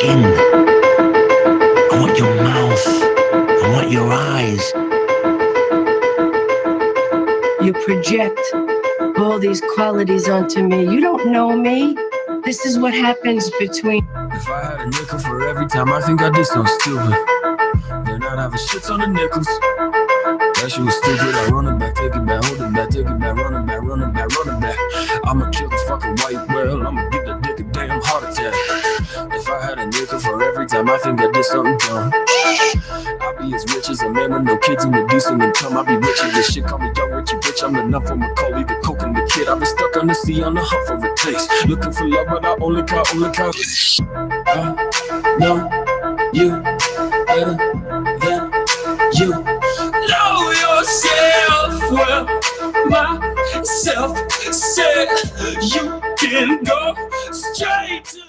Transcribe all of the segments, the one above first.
skin. I want your mouth. I want your eyes. You project all these qualities onto me. You don't know me. This is what happens between. If I had a nickel for every time I think I did something stupid, then I'd have a shit on the nickels. That shit was stupid. I run it back, take it back, hold it back, take it back, run it back, run it back, run it back. I'ma kill the fucking white whale. I'ma give the dick a damn heart attack. If I had a nickel for every time I think I did something dumb, I'd be as rich as a man with no kids and a decent income. I'd be rich as this shit. Call me young, rich, bitch. I'm enough for Macaulay, the coke and the kid. I've been stuck on the sea on the hunt for a taste. Looking for love, but I only count. No, you better than you know yourself. Well, myself said you can go straight to.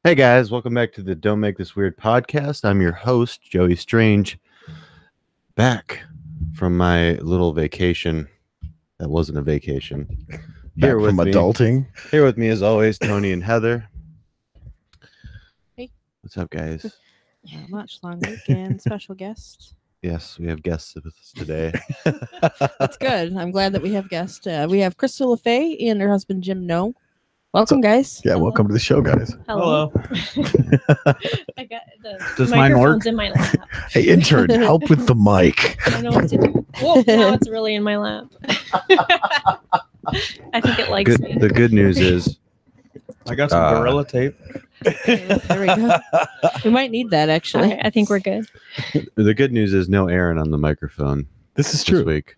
Hey guys, welcome back to the Don't Make This Weird podcast. I'm your host, Joey Strange, back from my little vacation. That wasn't a vacation. Here with me, adulting. Here with me, as always, Tony and Heather. Hey. What's up, guys? Not much. Long weekend. Special guest. Yes, we have guests with us today. That's good. I'm glad that we have guests. We have Crystal Le Fay and her husband, Jim Noe. Welcome, guys. Yeah, welcome to the show, guys. Hello. I got the mine work? in my lap. Hey, intern, help with the mic. I don't know what to do. Whoa, now it's really in my lap. I think it likes me. The good news is I got some Gorilla tape. There we go. We might need that, actually. Okay, I think we're good. the good news is no Aaron on the microphone. This is true. This week.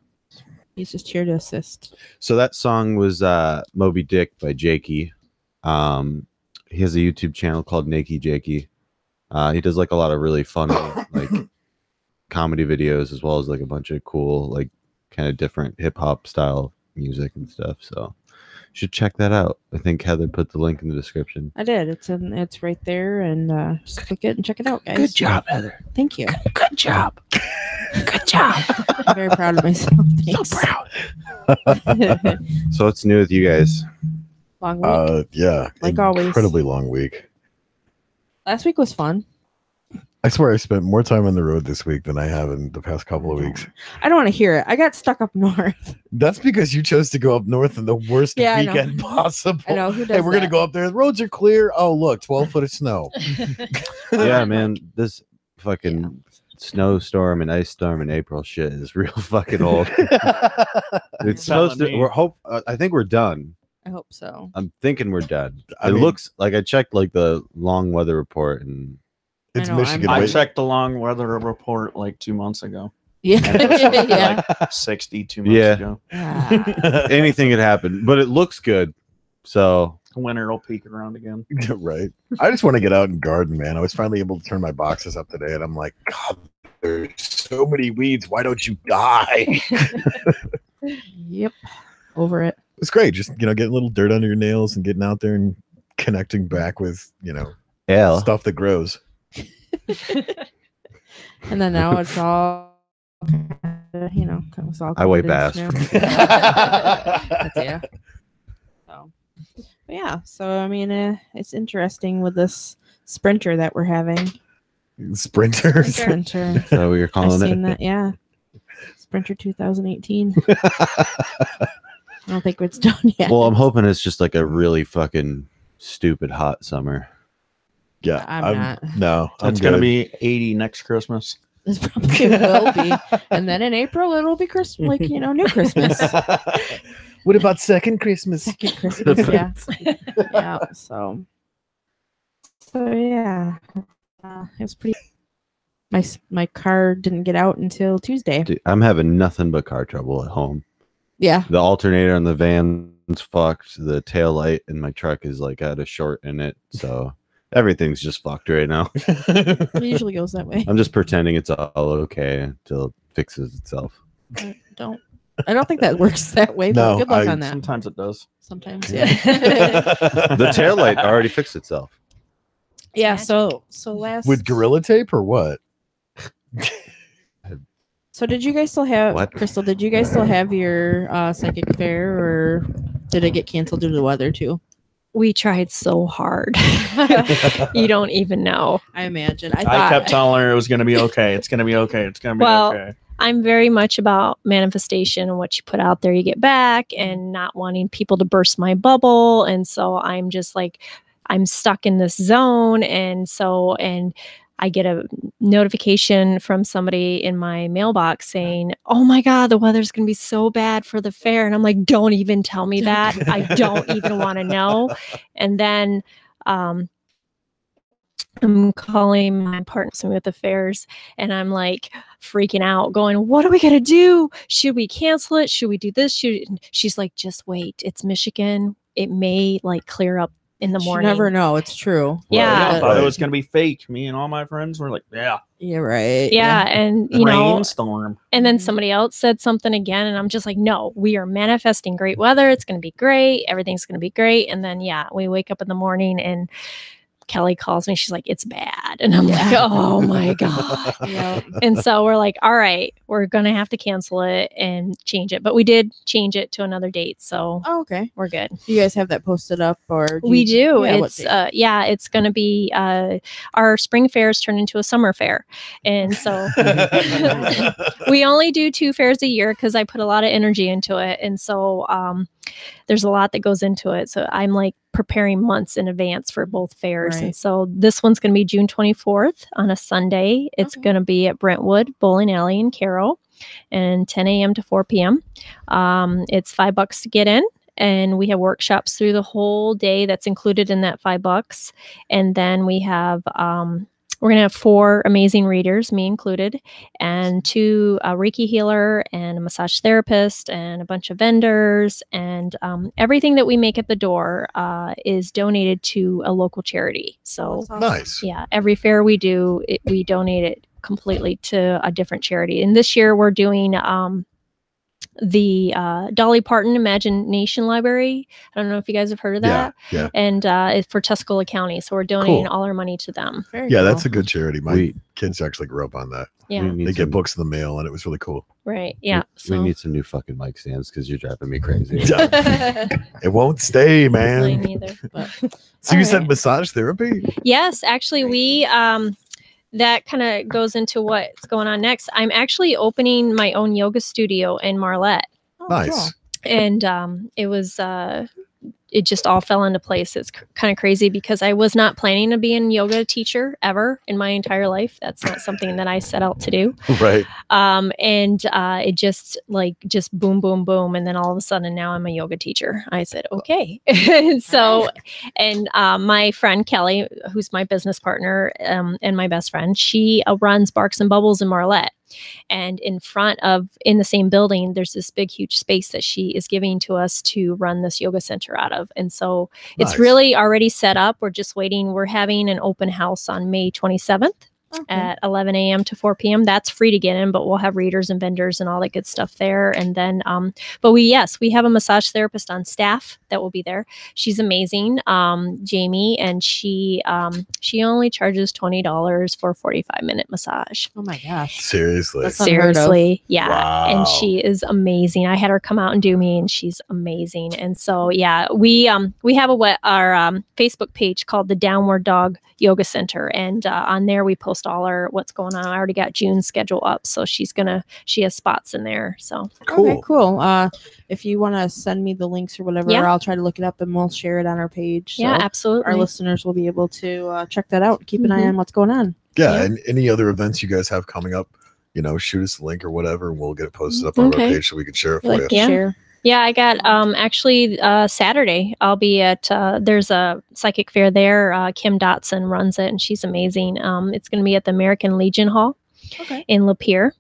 He's just here to assist. So that song was Moby Dick by Jakey. He has a YouTube channel called Nakey Jakey. He does like a lot of really funny like comedy videos, as well as like a bunch of cool like kind of different hip hop style music and stuff. So you should check that out. I think Heather put the link in the description. I did. It's right there, and just click it and check it out, guys. Good job, Heather. Thank you. Good job. Good job. I'm very proud of myself. Thanks. So proud. So what's new with you guys? Long week. Yeah, Like always. Incredibly long week. Last week was fun. I swear I spent more time on the road this week than I have in the past couple of weeks. I don't want to hear it. I got stuck up north. That's because you chose to go up north in the worst Yeah, I know. weekend possible. I know. Who does Hey, we're going to that? go up there. The roads are clear. Oh, look, 12 foot of snow. Yeah, man, this fucking snowstorm and ice storm in April shit is real fucking old. It's supposed to. I think we're done. I hope so. I'm thinking we're done. I It mean- looks like I checked like the long weather report, and It's I know, Michigan. I Wait, checked the long weather report like 2 months ago. Yeah. And it was like, Yeah. like 62 months Yeah. ago. Ah. anything could happen. But it looks good. So Winter will peak around again. right. I just want to get out and garden, man. I was finally able to turn my boxes up today, and I'm like, God, there's so many weeds. Why don't you die? Yep. Over it. It's great. Just, getting a little dirt under your nails and getting out there and connecting back with, yeah, stuff that grows. And then now it's all, it's all. I weigh covered in bass. snow. That's- yeah. So, but yeah. So I mean, it's interesting with this sprinter that we're having. Sprinters. Sprinter. is that what you're I've calling seen it? that. Yeah. Sprinter 2018. I don't think it's done yet. Well, I'm hoping it's just like a really fucking stupid hot summer. Yeah. I'm not. No. It's going to be 80 next Christmas. This probably will be. And then in April, it'll be Christmas, like, new Christmas. What about second Christmas? Second Christmas, yeah. Yeah, so yeah. It was pretty. My car didn't get out until Tuesday. Dude, I'm having nothing but car trouble at home. Yeah. The alternator on the van's fucked. The tail light in my truck is like had a short in it. So everything's just fucked right now. It usually goes that way. I'm just pretending it's all okay until it fixes itself. I don't think that works that way, but No, good luck on that. Sometimes it does. Sometimes, yeah. The tail light already fixed itself. Yeah, so last With Gorilla Tape or what? So did you guys still have What? Crystal, did you guys still have your psychic fair, or did it get canceled due to the weather too? We tried so hard. You don't even know. I imagine. I I thought kept telling her it was going to be okay. It's going to be okay. It's going to be Well, okay. I'm very much about manifestation and what you put out there, you get back, and not wanting people to burst my bubble. And so I'm just like, I'm stuck in this zone. And I get a notification from somebody in my mailbox saying, "Oh my God, the weather's going to be so bad for the fair." And I'm like, don't even tell me that. I don't even want to know. And then, I'm calling my partner with the fairs, and I'm like freaking out, going, "What are we gonna do? Should we cancel it? Should we do this?" She's like, "Just wait. It's Michigan. It may like clear up in the you morning." never know. It's true. Yeah. I thought it was going to be fake. Me and all my friends were like, yeah. You're right. Yeah, and you know, Rainstorm. and then somebody else said something again, and I'm just like, "No, we are manifesting great weather. It's going to be great. Everything's going to be great." And then we wake up in the morning and Kelly calls me. She's like, "It's bad." And I'm like, "Oh my God." Yeah. And so we're like, "All right, we're going to have to cancel it and change it." But we did change it to another date. So Oh, okay. we're good. Do you guys have that posted up, or We do. Yeah, what It's date? it's going to be our spring fairs turned into a summer fair. And so we only do 2 fairs a year because I put a lot of energy into it. And so there's a lot that goes into it. So I'm like preparing months in advance for both fairs. Right. And so this one's going to be June 24th on a Sunday. It's Okay. going to be at Brentwood Bowling Alley in Carroll, and 10 a.m. to 4 p.m. It's $5 to get in. And we have workshops through the whole day that's included in that $5. And then we have we're going to have 4 amazing readers, me included, and 2 Reiki healer and a massage therapist and a bunch of vendors. And everything that we make at the door is donated to a local charity. So That's awesome. Nice. yeah, every fair we do, we donate it completely to a different charity. And this year we're doing the Dolly Parton Imagination Library. I don't know if you guys have heard of that. Yeah. And it's for Tuscola County. So we're donating Cool. all our money to them. Very Yeah, cool. that's a good charity. My We- kids actually grew up on that. Yeah. We need They some- get books in the mail, and it was really cool. Right. Yeah. We So need some new fucking mic stands because you're driving me crazy. It won't stay, mine man. either. But So you All said right. massage therapy? yes, actually we that kind of goes into what's going on next. I'm actually opening my own yoga studio in Marlette. Oh, Nice. cool. And it was it just all fell into place. It's kind of crazy because I was not planning to be a yoga teacher ever in my entire life. That's not something that I set out to do. Right. And it just boom, boom, boom. And then all of a sudden now I'm a yoga teacher. I said, okay. And so, and my friend Kelly, who's my business partner and my best friend, she runs Barks and Bubbles in Marlette. And in the same building, there's this big, huge space that she is giving to us to run this yoga center out of. And so it's Nice. really already set up. We're just waiting. We're having an open house on May 27th. Okay. At 11 a.m. to 4 p.m. That's free to get in, but we'll have readers and vendors and all that good stuff there. And then, but we have a massage therapist on staff that will be there. She's amazing, Jamie, and she only charges $20 for a 45-minute massage. Oh my gosh. Seriously. That's unheard of. Seriously, yeah. Wow. And she is amazing. I had her come out and do me, and she's amazing. And so, yeah, we have our Facebook page called the Downward Dog Yoga Center, and on there we post all our what's going on. I already got June's schedule up, so she has spots in there. So Cool. Okay, cool. If you want to send me the links or whatever, Yeah. I'll try to look it up and we'll share it on our page. yeah, So absolutely. our listeners will be able to check that out. Keep an eye Mhm. on what's going on. Yeah, Yeah. and any other events you guys have coming up, shoot us a link or whatever, and we'll get it posted up on Okay. our page so we can share it for Like you. Yeah. share. Yeah, I got actually Saturday. I'll be at there's a psychic fair there. Kim Dotson runs it, and she's amazing. It's going to be at the American Legion Hall Okay. in Lapeer,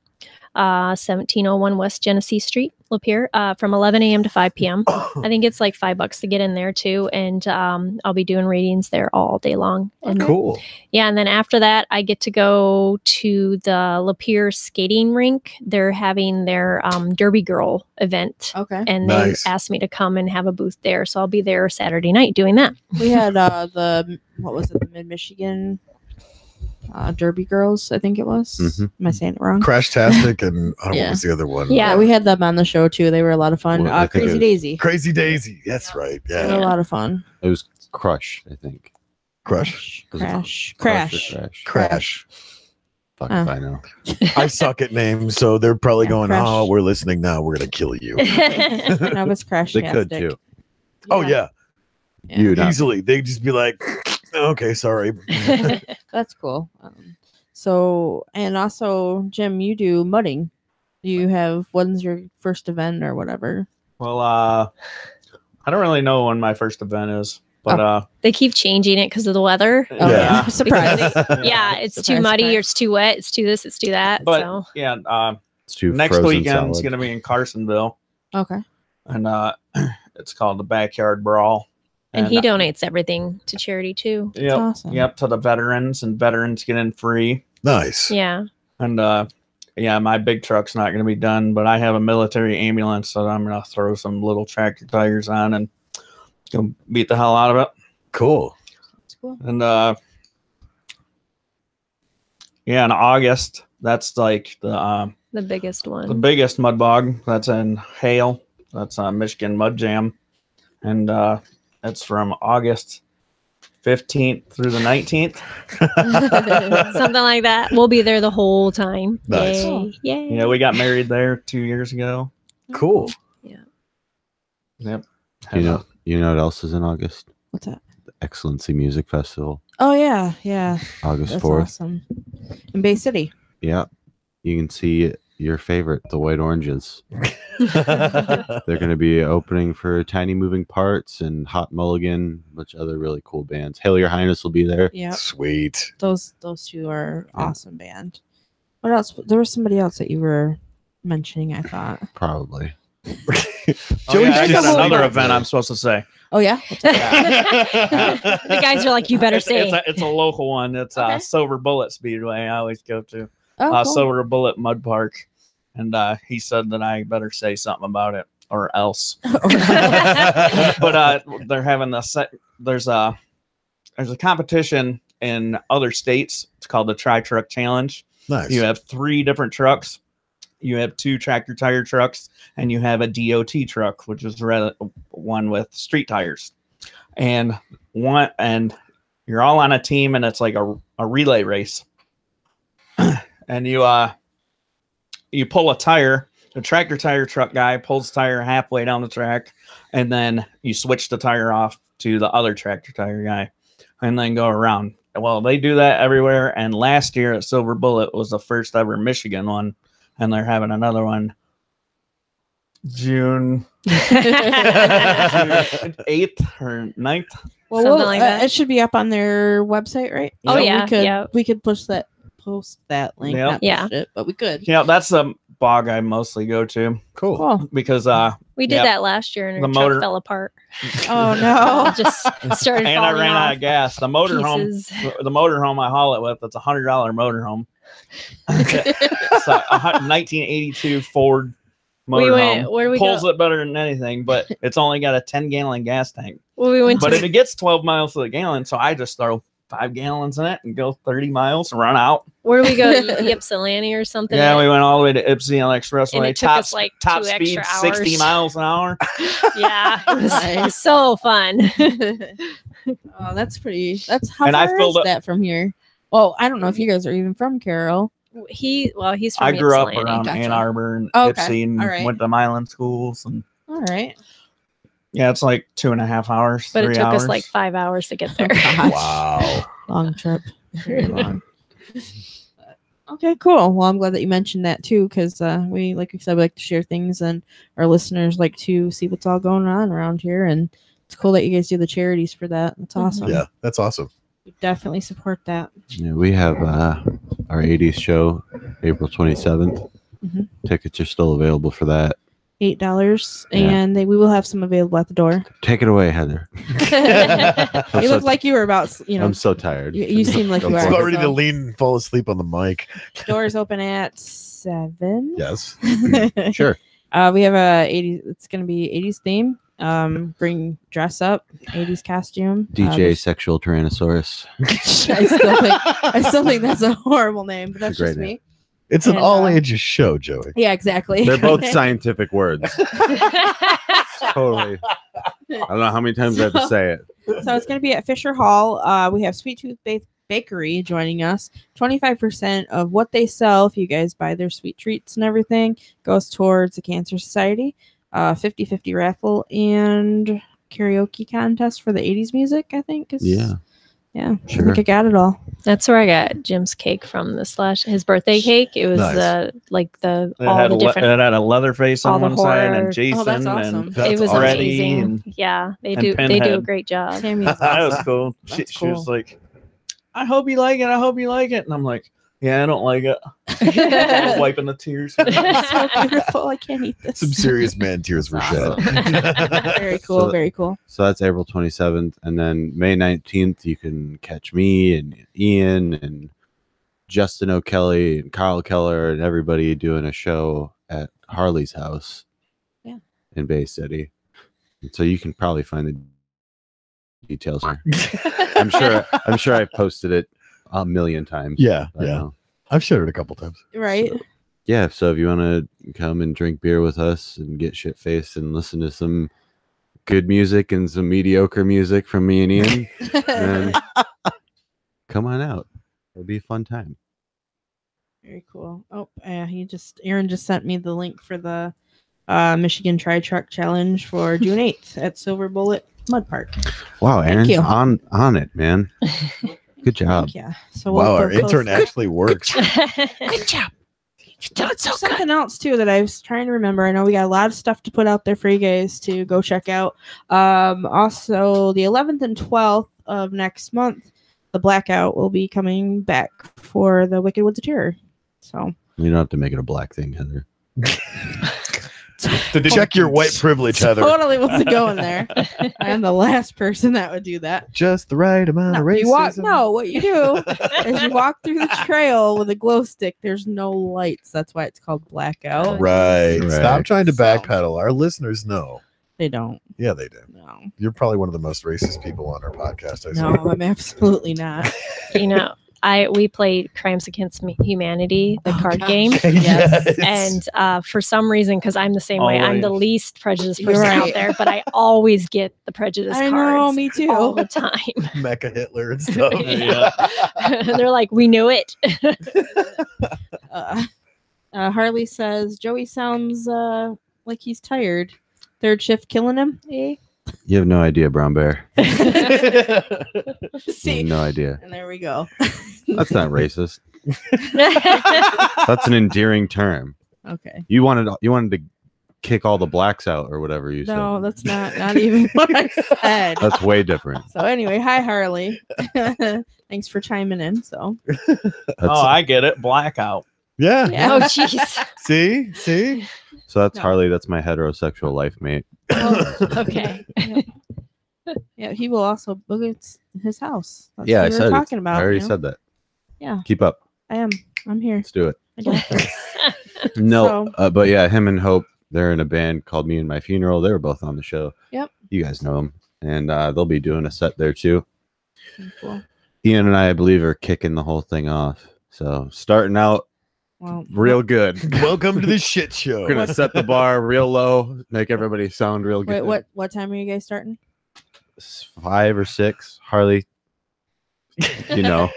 1701 West Genesee Street, Lapeer, from 11 a.m. to 5 p.m. I think it's like $5 to get in there too, and I'll be doing readings there all day long. And Cool. yeah, and then after that, I get to go to the Lapeer skating rink. They're having their Derby Girl event. Okay. And Nice. they asked me to come and have a booth there. So I'll be there Saturday night doing that. We had the Mid Michigan Derby Girls, I think it was. Mhm. Am I saying it wrong? Crash-tastic, and I don't know Yeah. what was the other one. Yeah. Yeah, we had them on the show too. They were a lot of fun. Well, I think it Crazy was- Daisy. Crazy Daisy. That's right. They were Yeah. a lot of fun. It was Crush, I think. Crush. Was it Crash. Crush or Crash. Crash. Fuck Oh. if I know. I suck at names, so they're probably Yeah, going, Crash. "Oh, we're listening now. We're gonna kill you." No, it's Crash. They could too. Oh yeah, You not. easily. They'd just be like, "Okay, sorry." That's cool. So, and also, Jim, you do mudding. You have when's your first event or whatever? Well, I don't really know when my first event is, but They keep changing it because of the weather. Oh, Yeah. surprise! Yeah, it's too Surprise, muddy surprise. or it's too wet. It's too this, it's too that. but So yeah, It's too next frozen weekend's solid. gonna be in Carsonville, Okay. and it's called the Backyard Brawl. and he donates everything to charity too. Yep, awesome. yep, to the veterans, and veterans get in free. Nice. Yeah. And yeah, my big truck's not going to be done, but I have a military ambulance, so I'm going to throw some little tractor tires on and go beat the hell out of it. Cool. That's cool. And yeah, in August, that's like the biggest one. biggest mud bog. That's in Hale. That's Michigan Mud Jam, and it's from August 15th through the 19th. Something like that. We'll be there the whole time. Nice. Yay. Yay. Yeah, we got married there 2 years ago. Cool. Yep. You know what else is in August? What's that? The Excellency Music Festival, Oh yeah, yeah. August That's 4th. awesome. In Bay City. Yeah, you can see your favorite, the White Oranges. They're going to be opening for Tiny Moving Parts and Hot Mulligan, a bunch of other really cool bands. Hail Your Highness will be there. Yeah. Sweet. Those two are Yeah. awesome band. What else? There was somebody else that you were mentioning, I thought. Probably. Oh, Joey's yeah, I just got another saying- event I'm supposed to say. Oh yeah. The guys are like, you better say. It's a local one. It's Okay. Silver Bullet Speedway. I always go to Oh, cool. Silver Bullet Mud Park, and he said that I better say something about it or else. But they're having there's a competition in other states. It's called the Tri Truck Challenge. Nice. You have 3 different trucks. You have 2 tractor tire trucks, and you have a DOT truck, which is one with street tires. And you're all on a team, and it's like a relay race. And you pull a tire. The tractor tire truck guy pulls the tire halfway down the track, and then you switch the tire off to the other tractor tire guy, and then go around. Well, they do that everywhere. And last year at Silver Bullet was the first ever Michigan one. And they're having another one June 8th or 9th. Well, Something like that. It should be up on their website, right? Oh, So yeah, we could post that link. Yep. Not Yeah. push it, but we could. Yeah, that's the bog I mostly go to Cool. Cool. because We did Yep. that last year and The our truck motor- fell apart. Oh no. Just started and I falling ran out off of gas. The motorhome, pieces. the motorhome I haul it with, it's $100 motorhome. It's a 1982 Ford We motorhome. went, where did we Pulls go? it better than anything, but it's only got a 10-gallon gas tank. Well, we went But to if it gets 12 miles to the gallon, so I just throw 5 gallons in it and go 30 miles and run out. where did we go? Ypsilanti or something? Yeah, we went all the way to Ypsilanti And Expressway. it took us like top 2 speed, extra 60 hours. miles an hour. Yeah, it was Nice. so fun. Oh, that's pretty. That's how And I far filled is up- that from here? Well, I don't know if you guys are even from Carroll. He's from I grew up Ypsilanti. around Gotcha. Ann Arbor and Oh, okay. Ypsi and All right. went to Milan schools. And All right. yeah, it's like 2.5 hours. But 3 it took hours. us like 5 hours to get there. Gosh. Wow. Long trip. Very long. Okay, cool. Well, I'm glad that you mentioned that too, because we, like we said, we like to share things, and our listeners like to see what's all going on around here. And it's cool that you guys do the charities for that. That's awesome. Yeah, that's awesome. We definitely support that. Yeah, we have our 80s show, April 27th. Mhm. Tickets are still available for that. $8, Yeah. and we will have some available at the door. Take it away, Heather. I'm You so look like you were about, I'm so tired. you seem like you It's are. about ready to so- lean and fall asleep on the mic. Doors open at 7. Yes. Sure. We have a 80s. It's gonna be 80s theme. Bring dress up, 80s costume. DJ Sexual Tyrannosaurus. I still think that's a horrible name, but that's It's a great just me. It's an And, all ages show, Joey. Yeah, exactly. They're both scientific words. Totally. I don't know how many times I have to say it. So it's going to be at Fisher Hall. We have Sweet Tooth Bakery joining us. 25% of what they sell, if you guys buy their sweet treats and everything, goes towards the Cancer Society. 50-50 raffle and karaoke contest for the 80s music, I think. Yeah, sure. I think I got it all. That's where I got Jim's cake from. His birthday cake. It was Nice. It It had a Leatherface all on the one side horror- and Jason that's awesome. and That's it was awesome. Freddie amazing. and- Yeah, they and do a Pinhead. great job. Tammy's that was awesome. cool. That's She was cool. like, I hope you like it. I hope you like it. And I'm like, yeah, I don't like it. Wiping the tears. It's so beautiful. I can't eat this. Some serious man tears were shed. Very cool. So- Very cool. So that's April 27th. And then May 19th, you can catch me and Ian and Justin O'Kelly and Kyle Keller and everybody doing a show at Harley's house in Bay City. And so you can probably find the details here. I'm sure I posted it a million times. Yeah, by yeah. now. I've shared it a couple times. Right. Yeah, so if you want to come and drink beer with us and get shit faced and listen to some good music and some mediocre music from me and Ian, then come on out. It'll be a fun time. Very cool. Oh, Aaron just sent me the link for the Michigan Tri Truck Challenge for June 8th at Silver Bullet Mud Park. Wow, Thank Aaron's you. on it, man. Good job. Yeah. So Wow, our we'll intern post- actually works. Good job. There's something else too that I was trying to remember. I know we got a lot of stuff to put out there for you guys to go check out. Also, the 11th and 12th of next month, the Blackout will be coming back for the Wicked Woods of Terror. So You don't have to make it a black thing, Heather. Check your white privilege, Heather. totally wasn't going there. I am the last person that would do that. Just the right amount of racism. What you do is you walk through the trail with a glow stick. There's no lights. That's why it's called Blackout. Right. Right. Stop trying to So- backpedal. Our listeners know. They don't. Yeah, they do. No. You're probably one of the most racist people on our podcast. I see. No, I'm absolutely not. You know, we played Crimes Against Humanity, the card gosh. game. Yes. And for some reason, because I'm the same way, I'm the Always. least prejudiced You're person out right. there, but I always get the prejudice I cards know, me too. all the time. Mecha Hitler and stuff. Yeah. They're like, we knew it. Harley says Joey sounds like he's tired. Third shift killing him. Eh? You have no idea, Brown Bear. You See, have no idea. and there we go. That's not racist. That's an endearing term. Okay. You wanted to kick all the blacks out or whatever you said. No, that's not even what I said. That's way different. So anyway, hi Harley. Thanks for chiming in. So Oh, I get it. Blackout. Yeah. Yeah. Oh, jeez. See? So that's No. Harley. That's my heterosexual life mate. Oh, okay. yeah, he will also look at his house. That's Yeah, what I we were said it. talking about. I already you know? said that. Yeah, Keep up. I am. I'm here. Let's do it. I got this. No, So- but yeah, him and Hope, they're in a band called Me and My Funeral. They were both on the show. Yep. You guys know them. And they'll be doing a set there too. Cool. Ian and I believe, are kicking the whole thing off. So starting out Well, real good. Welcome to the shit show. We're going to set the bar real low, make everybody sound real good. wait, what time are you guys starting? 5 or 6. Harley, you know,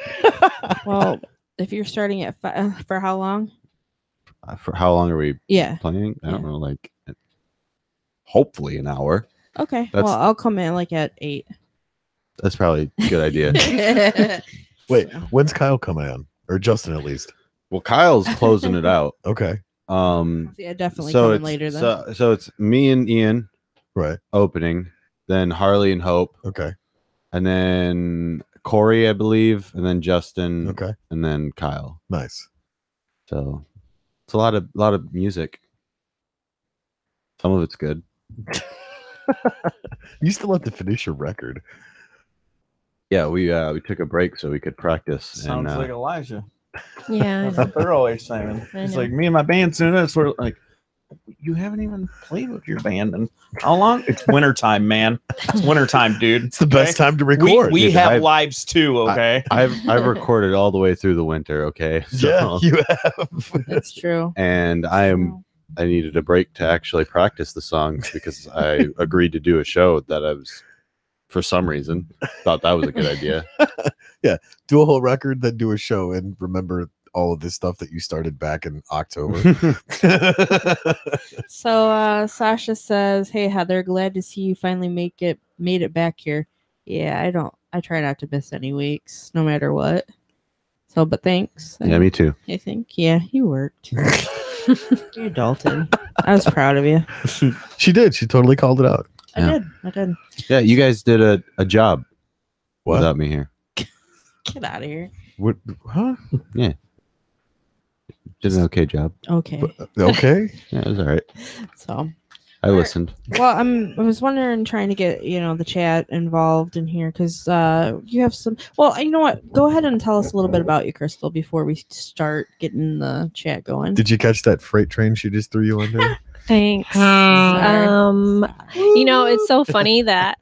Well, if you're starting at for how long? for how long are we Yeah. playing? I don't Yeah. know, like hopefully an hour. Okay. That's- Well, I'll come in like at 8. That's probably a good idea. Wait, when's Kyle coming on? Or Justin, at least. Well, Kyle's closing it out. Okay. Yeah, definitely So coming it's later then. so it's me and Ian Right. opening, then Harley and Hope, Okay. and then Corey, I believe, and then Justin, Okay. and then Kyle. Nice. So it's a lot of music. Some of it's good. You still have to finish your record. Yeah, we took a break so we could practice. Sounds and, like Elijah. Yeah. That's what they're always saying. I It's know. like me and my band's doing it. It's sort of like, you haven't even played with your band. And how long? It's wintertime, man. It's wintertime, dude. It's the best time to We record. we Dude, have I've- lives too, okay? I've recorded all the way through the winter. Okay, Yeah, you have. That's true. and I needed a break to actually practice the songs because I agreed to do a show that I was for some reason. Thought that was a good idea. Yeah, do a whole record, then do a show, and remember all of this stuff that you started back in October. So Sasha says, "Hey Heather, glad to see you finally made it back here. Yeah, I try not to miss any weeks, no matter what. So, but thanks. Yeah, me too. I think, yeah, you worked. You adulted. I was proud of you. She did. She totally called it out. I did. Yeah, you guys did a job What? without me here. Get out of here. What? Huh? Yeah. Did an okay job. Okay. Okay. Yeah, it was all right. So I listened. well, I was wondering, trying to get the chat involved in here because you have some. Well, you know what? Go ahead and tell us a little bit about you, Crystal, before we start getting the chat going. Did you catch that freight train she just threw you under? Thanks. It's so funny that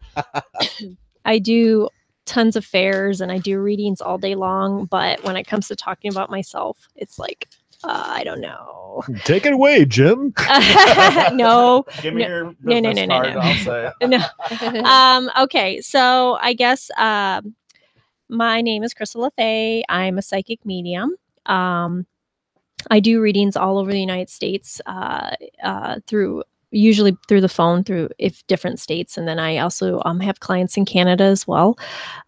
I do tons of fairs and I do readings all day long, but when it comes to talking about myself, it's like I don't know. Take it away, Jim. No. Give me your No. business card, I'll say it. No. Okay, so I guess my name is Crystal Le Fay. I'm a psychic medium. I do readings all over the United States usually through the phone, through different states. And then I also have clients in Canada as well.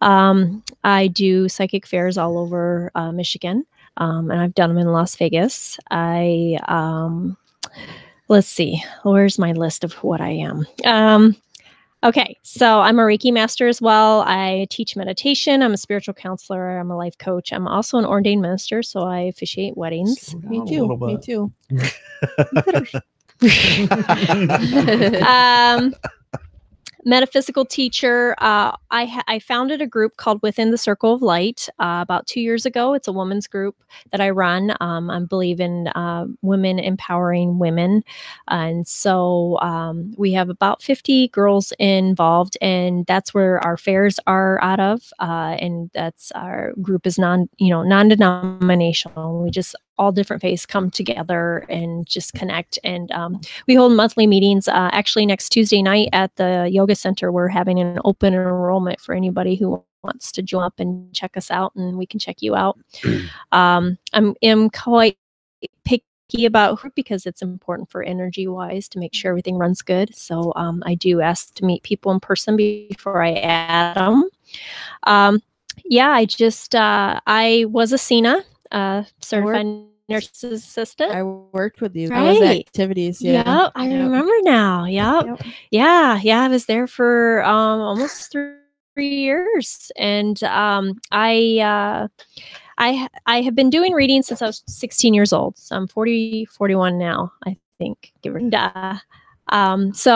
I do psychic fairs all over Michigan. And I've done them in Las Vegas. Let's see, where's my list of what I am? Okay, so I'm a Reiki master as well. I teach meditation. I'm a spiritual counselor. I'm a life coach. I'm also an ordained minister, so I officiate weddings. Me too. Me too. Metaphysical teacher. I founded a group called Within the Circle of Light about 2 years ago. It's a women's group that I run. I believe in women empowering women. And so we have about 50 girls involved, and that's where our fairs are out of. And that's our group is non-denominational. We just all different faiths come together and just connect. And we hold monthly meetings. Actually, next Tuesday night at the yoga center, we're having an open enrollment for anybody who wants to join up and check us out, and we can check you out. I'm quite picky about group because it's important for energy wise to make sure everything runs good. So I do ask to meet people in person before I add them. I was a CINA, certified nurse's assistant. I worked with you. Right. I was at activities. Yeah. Yep, I remember now. Yep. Yeah. I was there for almost 3 years, and I have been doing readings since I was 16 years old. So I'm 41 now, I think. So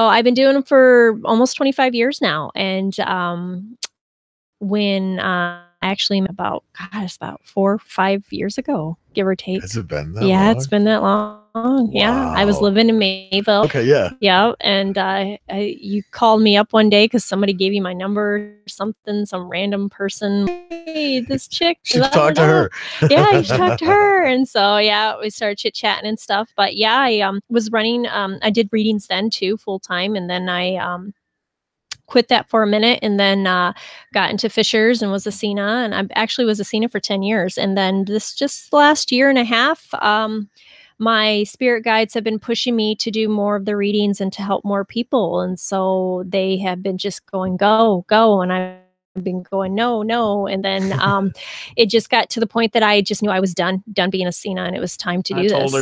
I've been doing them for almost 25 years now, and when actually about 4 or 5 years ago, give or take. Has it been that long? It's been that long. Wow. Yeah, I was living in Mayville. Okay, yeah. Yeah, and you called me up one day because somebody gave you my number or something, some random person. Hey, this chick. You should talk to her. Yeah, you should talk to her. And so, yeah, we started chit-chatting and stuff. But yeah, I was running, I did readings then too, full-time. And then I quit that for a minute, and then got into Fishers and was a CINA, and I actually was a CINA for 10 years. And then just last year and a half, my spirit guides have been pushing me to do more of the readings and to help more people. And so they have been just going, go, go. And I've been going, no. And then it just got to the point that I just knew I was done being a CINA, and it was time to do this.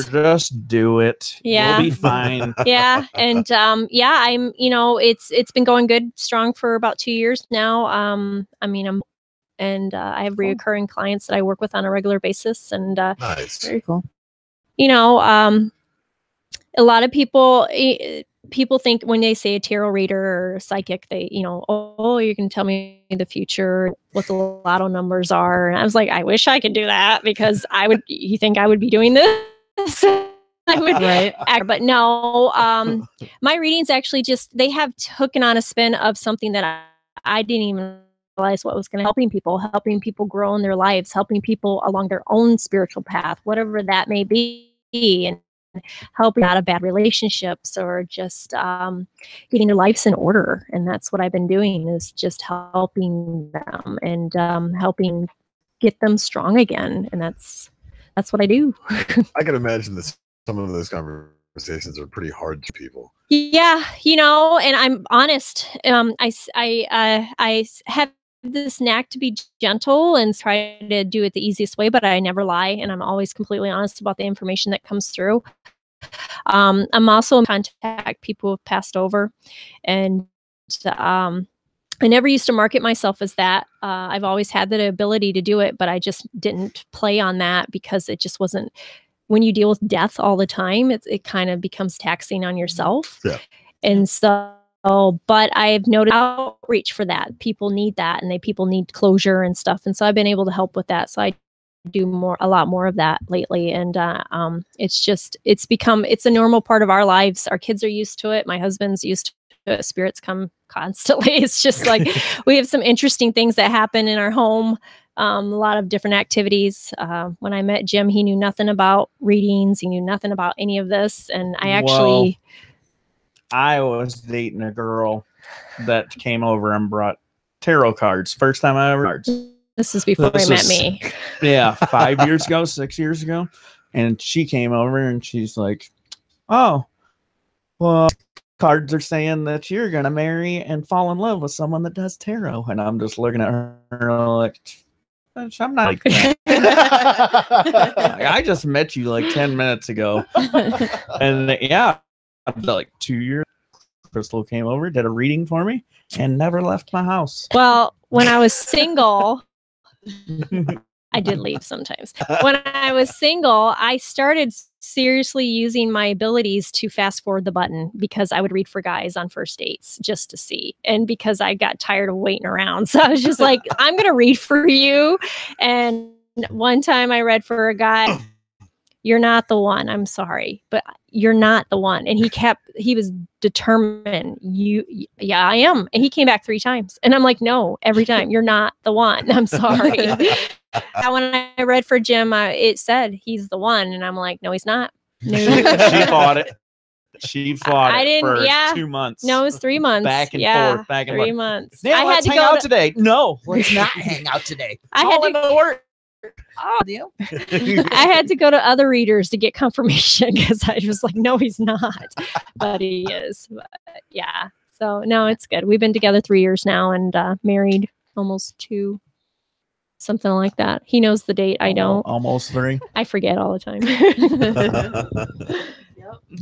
Just do it. Yeah. You'll be fine. Yeah. And I'm, it's been going good, strong for about 2 years now. I have reoccurring clients that I work with on a regular basis, and Nice. Very cool. A lot of people think when they say a tarot reader or a psychic, they, oh, you can tell me the future, what the lotto numbers are. And I was like, I wish I could do that, because you think I would be doing this? I would, right. But no, my readings actually they have taken on a spin of something that I didn't even realize what was going to helping people grow in their lives, helping people along their own spiritual path, whatever that may be. And helping out of bad relationships or just getting their lives in order. And that's what I've been doing, is just helping them and helping get them strong again. And that's what I do. I can imagine this. Some of those conversations are pretty hard to people. Yeah, and I'm honest. I have this knack to be gentle and try to do it the easiest way, but I never lie, and I'm always completely honest about the information that comes through. I'm also in contact people who have passed over, and I never used to market myself as that. I've always had the ability to do it, but I just didn't play on that because it just wasn't. When you deal with death all the time, it kind of becomes taxing on yourself. Yeah. And so, but I've noticed outreach for that. People need that, and people need closure and stuff. And so I've been able to help with that. So I do a lot more of that lately. And it's a normal part of our lives. Our kids are used to it. My husband's used to it. Spirits come constantly. It's just like we have some interesting things that happen in our home. A lot of different activities. When I met Jim, he knew nothing about readings. He knew nothing about any of this. And I was dating a girl that came over and brought tarot cards. First time I ever. This is before he met me. Yeah, 5 years ago, 6 years ago. And she came over and she's like, oh, well, cards are saying that you're going to marry and fall in love with someone that does tarot. And I'm just looking at her like, I'm not like that. I just met you like 10 minutes ago. And yeah, like 2 years, Crystal came over, did a reading for me, and never left my house. Well, when I was single, I did leave sometimes. When I was single, I started seriously using my abilities to fast forward the button because I would read for guys on first dates just to see. And because I got tired of waiting around. So I was just like, I'm going to read for you. And one time I read for a guy, you're not the one. I'm sorry, but you're not the one. And he was determined. Yeah, I am. And he came back 3 times. And I'm like, no, every time, you're not the one. I'm sorry. When I read for Jim, it said he's the one. And I'm like, no, he's not. No. She fought it. She fought it for 2 months. No, it was 3 months. Back and forth, back and forth. 3 months. Yeah, let's hang out today. No, let's not hang out today. I had to work. Oh, deal. I had to go to other readers to get confirmation because I was like, no, he's not, but he is. But, yeah. So no, it's good. We've been together 3 years now and married almost 2, something like that. He knows the date. I don't. Almost 3. I forget all the time.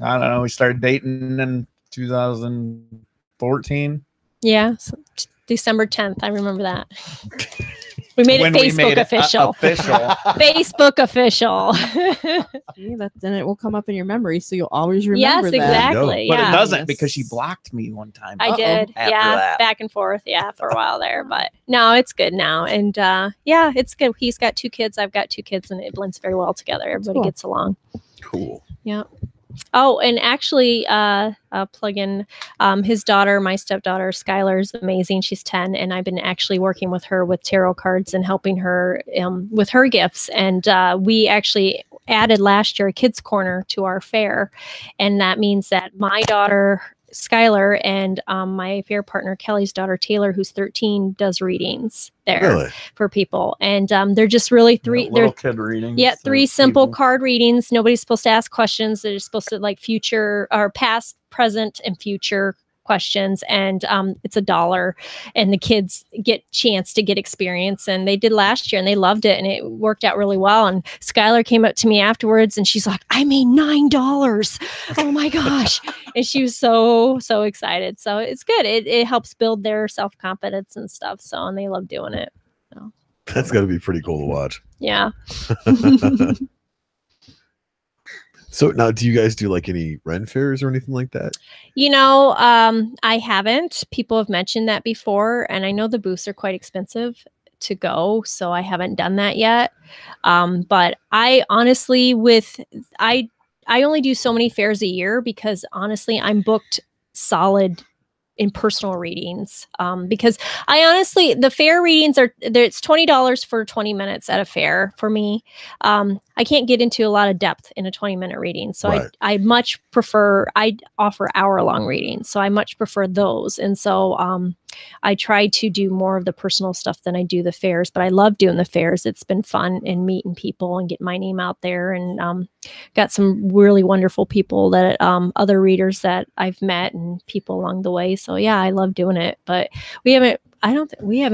I don't know. We started dating in 2014. Yeah. So December 10th. I remember that. We made it Facebook official. Facebook official. See, then it will come up in your memory, so you'll always remember that. Yes, exactly. But yeah. it doesn't because she blocked me one time. I did. Yeah, that. Back and forth. Yeah, for a while there. But no, it's good now. And yeah, it's good. He's got 2 kids. I've got 2 kids, and it blends very well together. Everybody gets along. Cool. Yeah. Oh, and actually, plug in his daughter, my stepdaughter, Skylar, is amazing. She's 10, and I've been actually working with her with tarot cards and helping her with her gifts. And we actually added last year a kids corner to our fair, and that means that my daughter Skylar and my fair partner Kelly's daughter Taylor, who's 13, does readings there for people, and they're just really 3 little kid readings. Yeah, 3 simple card readings. Nobody's supposed to ask questions. They're supposed to like future or past, present, and future questions, and it's $1, and the kids get chance to get experience. And they did last year, and they loved it, and it worked out really well. And Skylar came up to me afterwards, and she's like, "I made $9! Oh my gosh!" And she was so excited. So it's good. It helps build their self-confidence and stuff. So, and they love doing it. So that's got to be pretty cool to watch. Yeah. So now, do you guys do like any Ren fairs or anything like that? I haven't. People have mentioned that before, and I know the booths are quite expensive to go, so I haven't done that yet. But I honestly, I only do so many fairs a year because honestly, I'm booked solid in personal readings, because I honestly, the fair readings it's $20 for 20 minutes at a fair for me. I can't get into a lot of depth in a 20-minute reading. So Right. I much prefer, I offer hour-long readings. So I much prefer those. And so I try to do more of the personal stuff than I do the fairs, but I love doing the fairs. It's been fun and meeting people and getting my name out there, and got some really wonderful people that other readers that I've met and people along the way. So yeah, I love doing it, but we haven't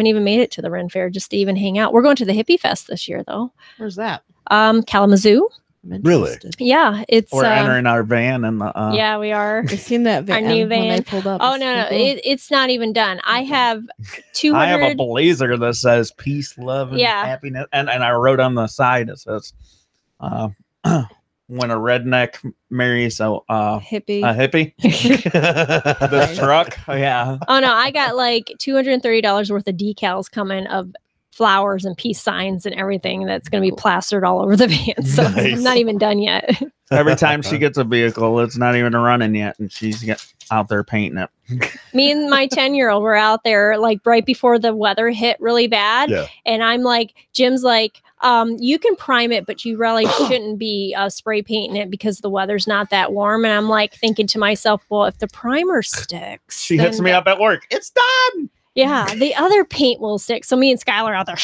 even made it to the Ren Fair just to even hang out. We're going to the Hippie Fest this year though. Where's that? Kalamazoo. I'm Really? interested. Yeah, it's We're entering our van and the yeah, we are. I've seen that van. Our new when I van. pulled up. Oh It's no, pretty cool. it's not even done. I have 200. I have a blazer that says peace, love, and Yeah. happiness, and I wrote on the side it says, "When a redneck marries a hippie. hippie." This truck, yeah. Oh no, I got like $230 worth of decals coming of flowers and peace signs and everything that's going to be plastered all over the van. So Nice. I'm not even done yet. Every time she gets a vehicle, it's not even running yet, and she's out there painting it. Me and my 10-year-old were out there like right before the weather hit really bad. Yeah. And I'm like, Jim's like, you can prime it, but you really shouldn't be spray painting it because the weather's not that warm. And I'm like thinking to myself, well, if the primer sticks, She hits then me up at work. It's done. yeah, the other paint will stick. So me and Skylar out there,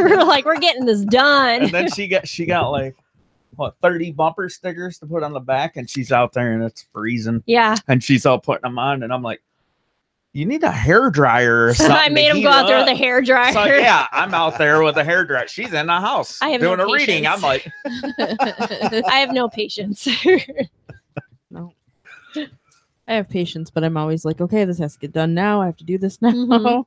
we're like, we're getting this done. And then she got like, what, 30 bumper stickers to put on the back, and she's out there and it's freezing, Yeah. and she's all putting them on, and I'm like, you need a hair dryer or something. I made him go out there with a hair dryer. So yeah, I'm out there with a hair dryer. She's in the house I have doing no a reading. patience. I'm like, I have no patience. No. I have patience, but I'm always like, okay, this has to get done now. I have to do this now. Mhm.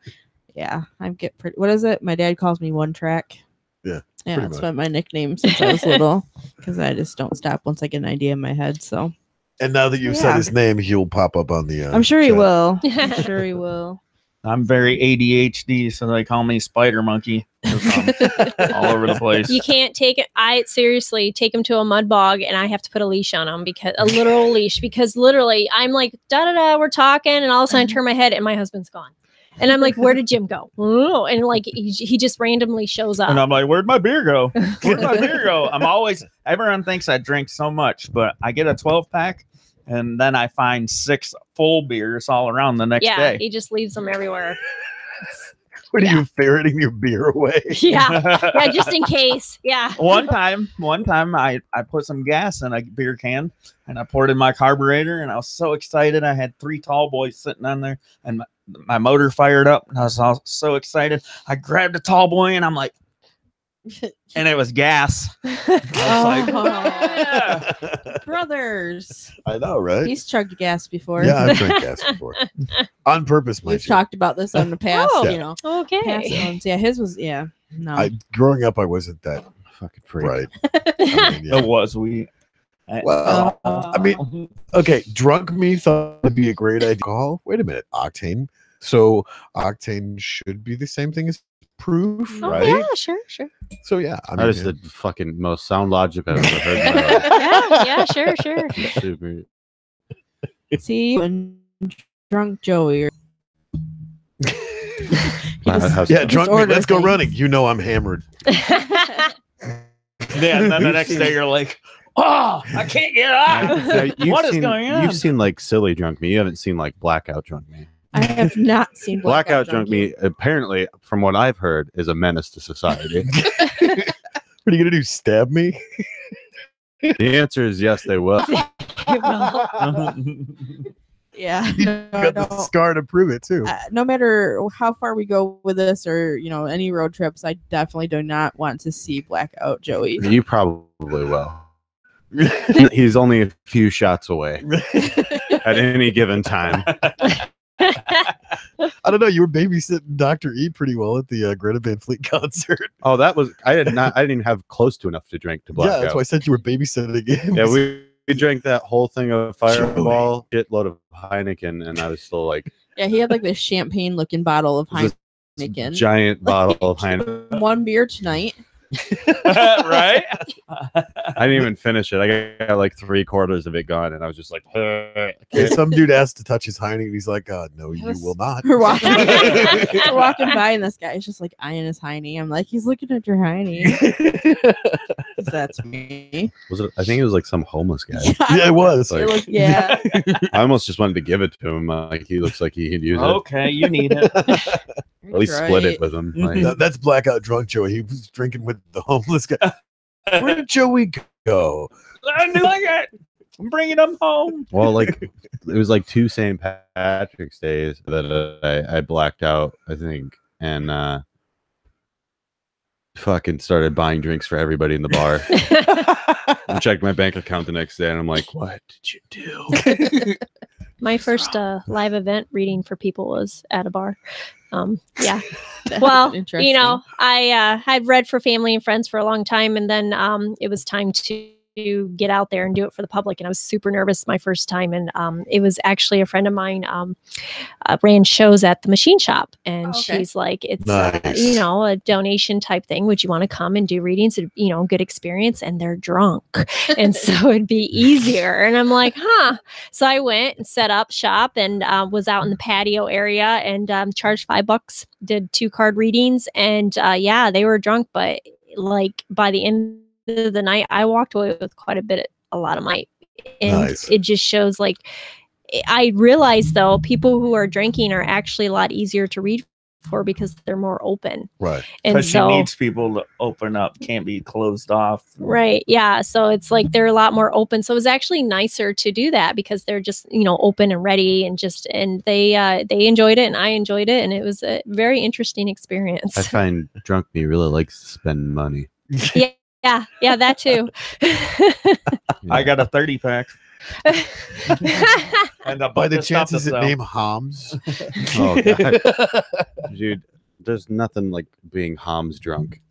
Yeah, I get pretty. What is it? My dad calls me one track. Yeah, Yeah, pretty that's much. been my nickname since I was little because I just don't stop once I get an idea in my head. So And now that you've said Yeah. his name, he'll pop up on the. I'm sure he chat. will. I'm sure he will. I'm very ADHD, so they call me Spider Monkey. 'Cause I'm all over the place. You can't take it. I seriously take him to a mud bog and I have to put a leash on him, because a literal leash, because literally I'm like, da da da, we're talking, and all of a sudden I turn my head and my husband's gone. And I'm like, where did Jim go? Oh, and like he just randomly shows up. And I'm like, where'd my beer go? Where'd my beer go? Everyone thinks I drink so much, but I get a 12-pack and then I find 6 full beers all around the next yeah, day. he just leaves them everywhere. What are Yeah. you ferreting your beer away? Yeah, yeah, just in case. Yeah. One time I put some gas in a beer can and I poured in my carburetor, and I was so excited. I had 3 tall boys sitting on there, and my motor fired up, and I was all so excited. I grabbed a tall boy and I'm like, and it was gas. I was like, yeah. Brothers. I know, right? He's chugged gas before. Yeah, I've drank gas before. On purpose, my We've talked about this on the past, Oh, you know. Past Okay. ones. Yeah, his was no. Growing up, I wasn't that Fucking freak. right. I mean, yeah. It was we. Well, I mean, okay, drunk me thought it'd be a great idea. Alcohol? Wait a minute, octane. So octane should be the same thing as proof, Oh, right? yeah, sure. So yeah, I mean, That is the fucking most sound logic I've ever heard in my life. Yeah, sure. Super. See, when drunk Joey. Or... yeah, drunk me. order Let's go things. running. You know I'm hammered. Yeah, and then the next day you're like, oh, I can't get out. What is going on? You've seen like silly drunk me. You haven't seen like blackout drunk me. I have not seen Blackout drunk me, apparently, from what I've heard, is a menace to society. What are you gonna do? Stab me? The answer is yes, they will. Yeah. You No, I got the don't. scar to prove it too. No matter how far we go with this, or any road trips, I definitely do not want to see blackout Joey. You probably will. He's only a few shots away at any given time. I don't know. You were babysitting Dr. E pretty well at the Greta Van Fleet concert. Oh, that was I didn't even have close to enough to drink to blackout. Yeah, that's why I said you were babysitting him. Yeah, we drank that whole thing of Fireball, shitload of Heineken, and I was still like Yeah, he had like this champagne looking bottle of This Heineken. giant bottle of Heineken. One beer tonight. Right? I didn't even finish it. I got like 3/4 of it gone, and I was just like, Hey, some dude asked to touch his hiney, and he's like, "No, you will not." We're walking, we're walking by, and this guy's just like eyeing his hiney. I'm like, he's looking at your hiney. That's me. was it? I think it was like some homeless guy. Yeah, it was. Like, It looked- yeah. I almost just wanted to give it to him. Like he looks like he could use Okay, you need it. it. At least split it with him. Like, That's blackout drunk Joey. He was drinking with the homeless guy. Where did Joey go? I knew it. I'm bringing them home. well, like it was like 2 St. Patrick's days that I blacked out, I think, and fucking started buying drinks for everybody in the bar. I checked my bank account the next day, and I'm like, "What did you do?" My first live event reading for people was at a bar. Yeah. Well, you know, I had read for family and friends for a long time, and then it was time to get out there and do it for the public. And I was super nervous my first time. And it was actually a friend of mine ran shows at the machine shop. And she's like, it's, Nice. you know, a donation type thing. Would you want to come and do readings? You know, good experience. And they're drunk. And so it'd be easier. And I'm like, huh. So I went and set up shop and was out in the patio area and charged $5, did 2 card readings. And yeah, they were drunk. But like by the end of the night, I walked away with quite a lot of might. And Nice. it just shows, like, I realize though, people who are drinking are actually a lot easier to read for because they're more open. Right. And Because she so, needs people to open up, can't be closed off. right. Yeah. So it's like they're a lot more open. So it was actually nicer to do that because they're just, you know, open and ready and just, and they enjoyed it and I enjoyed it. And it was a very interesting experience. I find drunk me really likes to spend money. Yeah. Yeah. That too. I got a 30-pack. And a By bunch the of stuff chances to it sell. name Homs. Oh god, dude, there's nothing like being Homs drunk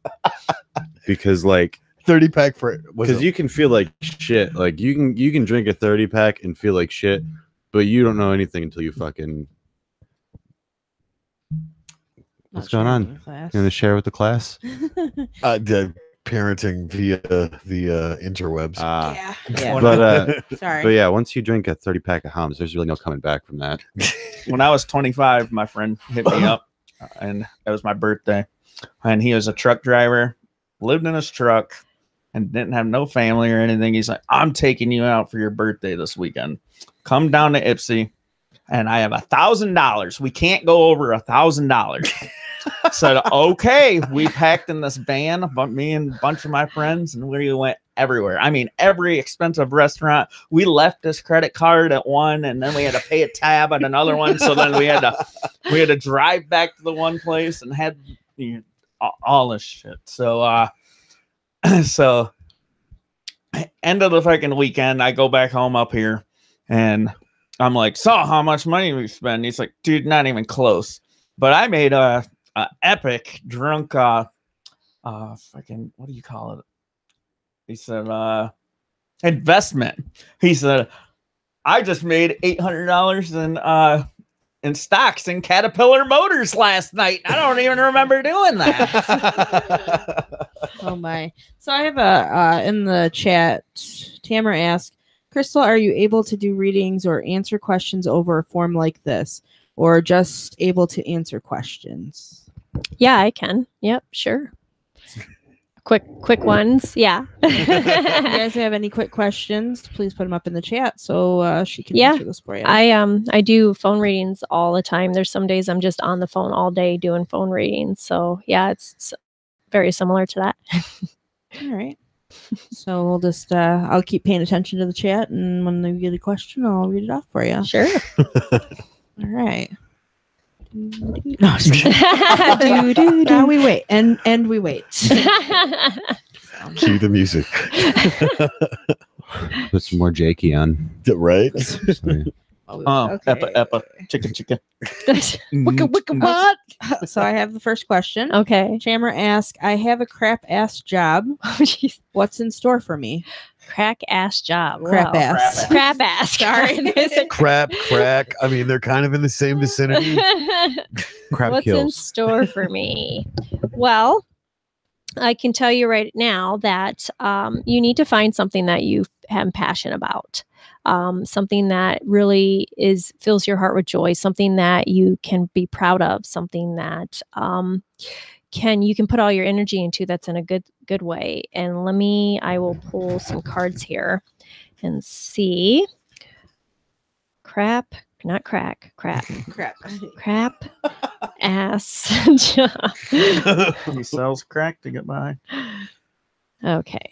because like 30-pack for because you can feel like shit. Like you can drink a 30-pack and feel like shit, but you don't know anything until you fucking. What's going on? You gonna share with the class? the parenting via the interwebs. Yeah. Yeah. But Sorry. but yeah, once you drink a 30-pack of Homs, there's really no coming back from that. When I was 25, my friend hit me up, and it was my birthday. And he was a truck driver, lived in his truck, and didn't have no family or anything. He's like, "I'm taking you out for your birthday this weekend. Come down to Ipsy, and I have $1,000. We can't go over $1,000." Said, okay. We packed in this van, but me and a bunch of my friends, and we went everywhere. I mean, every expensive restaurant. We left this credit card at one, and then we had to pay a tab at another one. So then we had to drive back to the one place and had all this shit. So so end of the fucking weekend, I go back home up here, and I'm like, "So how much money we spend?" He's like, "Dude, not even close." But I made a epic drunk fucking, what do you call it? He said investment. He said, "I just made $800 in stocks in Caterpillar Motors last night. I don't even remember doing that." Oh my. So I have a in the chat, Tamara asked, Crystal, are you able to do readings or answer questions over a form like this, or just able to answer questions? Yeah, I can. Yep, sure. Quick ones. Yeah. If you guys have any quick questions, please put them up in the chat so she can answer this for you. I do phone readings all the time. There's some days I'm just on the phone all day doing phone readings. So yeah, it's very similar to that. All right. So we'll just I'll keep paying attention to the chat, and when you get a question, I'll read it off for you. Sure. All right. No, now we wait and we wait. Cue the music. Put some more Jakey on. Right? Sorry. Epa, chicken. Wicka what? So I have the first question. Okay. Chammer asks, I have a crap ass job. Oh, jeez. What's in store for me? Crack ass job. Crap Wow. ass. Crap ass. Sorry. Crap, crack. I mean, they're kind of in the same vicinity. Crap What's in kills. store for me? Well, I can tell you right now that you need to find something that you have passion about, something that really fills your heart with joy, something that you can be proud of, something that you can put all your energy into. That's in a good way. And I will pull some cards here and see. Crap ass job. He sells crack to get by. Okay.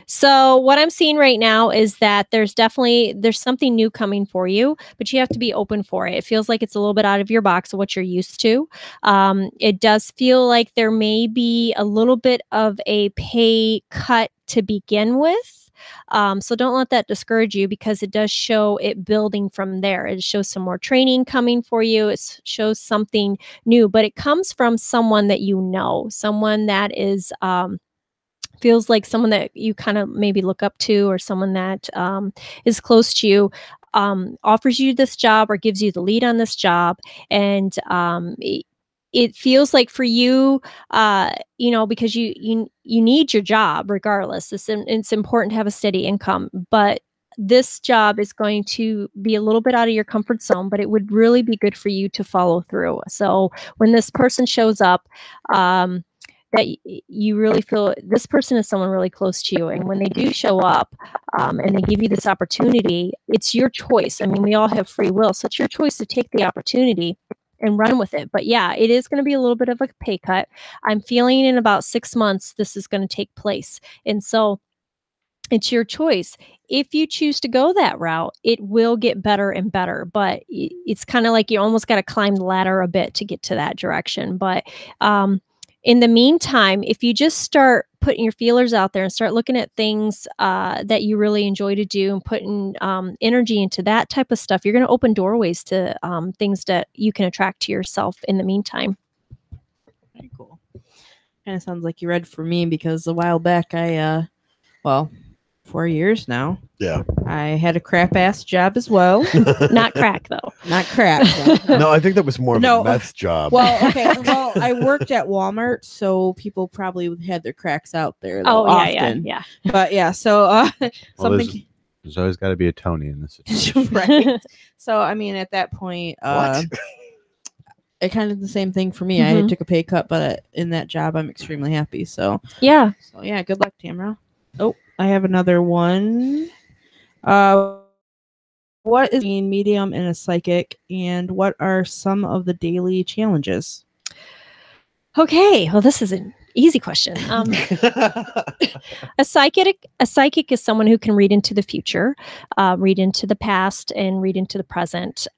So what I'm seeing right now is that there's something new coming for you, but you have to be open for it. It feels like it's a little bit out of your box of what you're used to. It does feel like there may be a little bit of a pay cut to begin with. So don't let that discourage you, because it does show it building from there. It shows some more training coming for you. It shows something new, but it comes from someone that you know, someone that is feels like someone that you kind of maybe look up to, or someone that is close to you, offers you this job or gives you the lead on this job. And it feels like for you, because you need your job regardless. It's important to have a steady income, but this job is going to be a little bit out of your comfort zone, but it would really be good for you to follow through. So when this person shows up, that you really feel this person is someone really close to you. And when they do show up and they give you this opportunity, it's your choice. I mean, we all have free will, so it's your choice to take the opportunity and run with it. But yeah, it is going to be a little bit of a pay cut. I'm feeling in about 6 months, this is going to take place. And so it's your choice. If you choose to go that route, it will get better and better, but it's kind of like you almost got to climb the ladder a bit to get to that direction. But, in the meantime, if you just start putting your feelers out there and start looking at things that you really enjoy to do and putting energy into that type of stuff, you're going to open doorways to things that you can attract to yourself in the meantime. Very cool. Kind of sounds like you read for me, because a while back 4 years now. Yeah. I had a crap ass job as well. Not crack though. Not crack. No, I think that was more of a meth job. Well, okay. Well, I worked at Walmart, so people probably had their cracks out there. Oh, often. yeah. But yeah, so something. There's always got to be a Tony in this situation. Right. So I mean, at that point, it kind of the same thing for me. Mm-hmm. I took a pay cut, but in that job, I'm extremely happy. So yeah. So yeah, good luck, Tamara. Oh, I have another one. What is being medium and a psychic, and what are some of the daily challenges? Okay, well, this is an easy question. A psychic is someone who can read into the future, read into the past, and read into the present.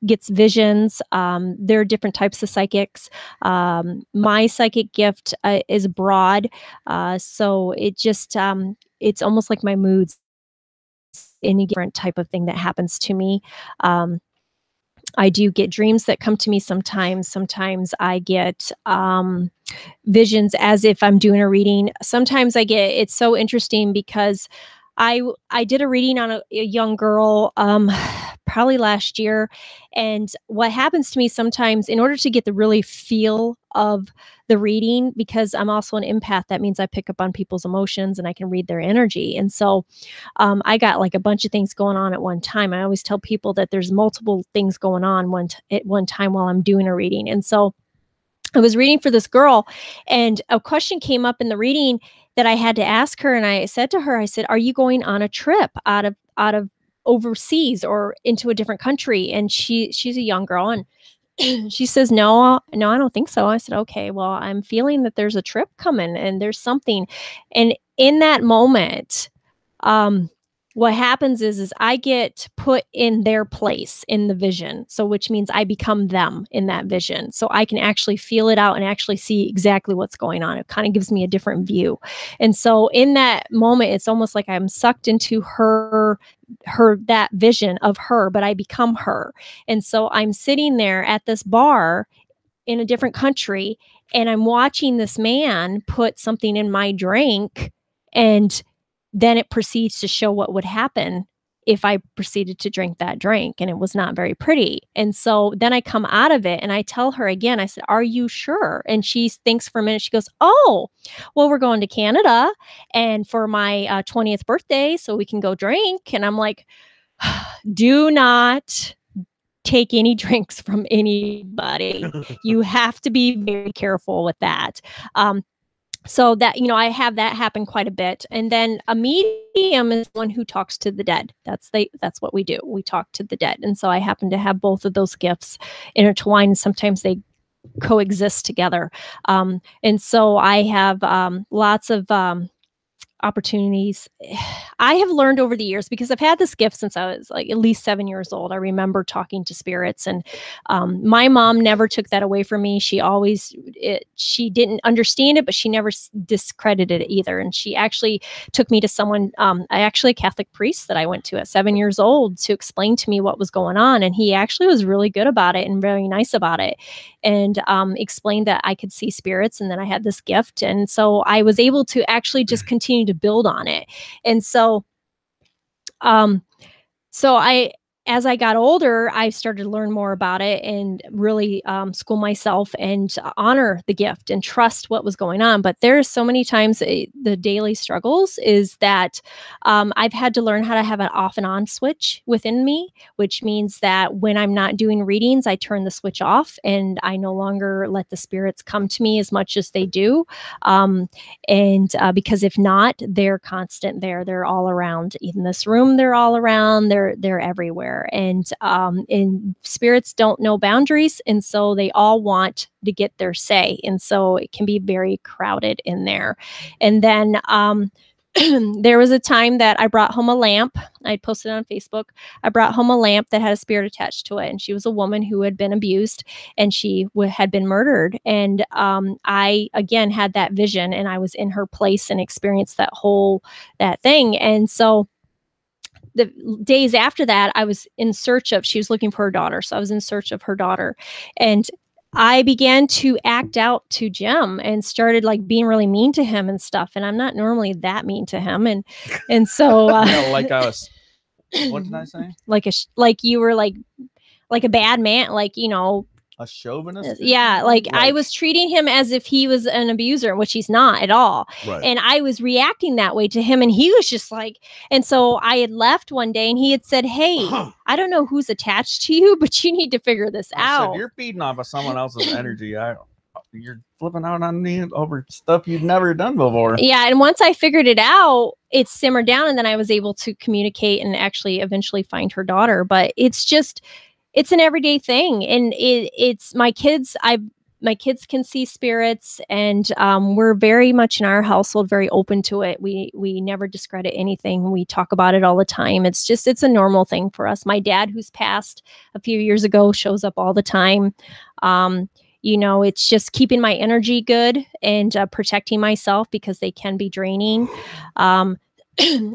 Gets visions. There are different types of psychics. My psychic gift is broad, so it just it's almost like my moods. Any different type of thing that happens to me. I do get dreams that come to me sometimes. Sometimes I get visions as if I'm doing a reading. Sometimes it's so interesting because I did a reading on a young girl probably last year. And what happens to me sometimes, in order to get the really feel of the reading, because I'm also an empath, that means I pick up on people's emotions and I can read their energy. And so I got like a bunch of things going on at one time. I always tell people that there's multiple things going on at one time while I'm doing a reading. And so I was reading for this girl, and a question came up in the reading that I had to ask her. And I said to her, I said, "Are you going on a trip out of overseas or into a different country?" And she's a young girl, and she says, no, I don't think so. I said, okay, well, I'm feeling that there's a trip coming and there's something. And in that moment, what happens is I get put in their place in the vision. So which means I become them in that vision. So I can actually feel it out and actually see exactly what's going on. It kind of gives me a different view. And so in that moment, it's almost like I'm sucked into that vision of her, but I become her. And so I'm sitting there at this bar in a different country, and I'm watching this man put something in my drink, and then it proceeds to show what would happen if I proceeded to drink that drink, and it was not very pretty. And so then I come out of it and I tell her again, I said, "Are you sure?" And she thinks for a minute. She goes, "Oh, well, we're going to Canada and for my 20th birthday, so we can go drink." And I'm like, do not take any drinks from anybody. You have to be very careful with that. So that, I have that happen quite a bit. And then a medium is one who talks to the dead. That's what we do. We talk to the dead. And so I happen to have both of those gifts intertwined. Sometimes they coexist together. And so I have lots of opportunities. I have learned over the years, because I've had this gift since I was like at least 7 years old. I remember talking to spirits, and my mom never took that away from me. She she didn't understand it, but she never discredited it either. And she actually took me to someone, a Catholic priest that I went to at 7 years old, to explain to me what was going on. And he actually was really good about it and very nice about it, and explained that I could see spirits and that I had this gift. And so I was able to actually just continue to build on it. And so as I got older, I started to learn more about it and really school myself and honor the gift and trust what was going on. But there's so many times the daily struggles is that I've had to learn how to have an off and on switch within me, which means that when I'm not doing readings, I turn the switch off and I no longer let the spirits come to me as much as they do. Because if not, they're constant there. They're all around. In this room, they're all around. They're everywhere. And spirits don't know boundaries. And so they all want to get their say. And so it can be very crowded in there. And then there was a time that I brought home a lamp. I posted on Facebook. I brought home a lamp that had a spirit attached to it. And she was a woman who had been abused, and she had been murdered. And I, again, had that vision, and I was in her place and experienced that thing. And so the days after that, I was in search of, she was looking for her daughter. So I was in search of her daughter, and I began to act out to Jim and started like being really mean to him and stuff. And I'm not normally that mean to him. And so, like I was, what did I say? Like you were like a bad man, a chauvinist? Yeah, I was treating him as if he was an abuser, which he's not at all. Right. And I was reacting that way to him, and he was just like, and so I had left one day, and he had said, "Hey, I don't know who's attached to you, but you need to figure this out." Said, "You're feeding off of someone else's energy. You're flipping out on me over stuff you've never done before." Yeah, and once I figured it out, it simmered down, and then I was able to communicate and actually eventually find her daughter. But it's an everyday thing. And it's my kids. My kids can see spirits, and we're very much in our household, very open to it. We never discredit anything. We talk about it all the time. It's a normal thing for us. My dad, who's passed a few years ago, shows up all the time. It's just keeping my energy good and protecting myself, because they can be draining.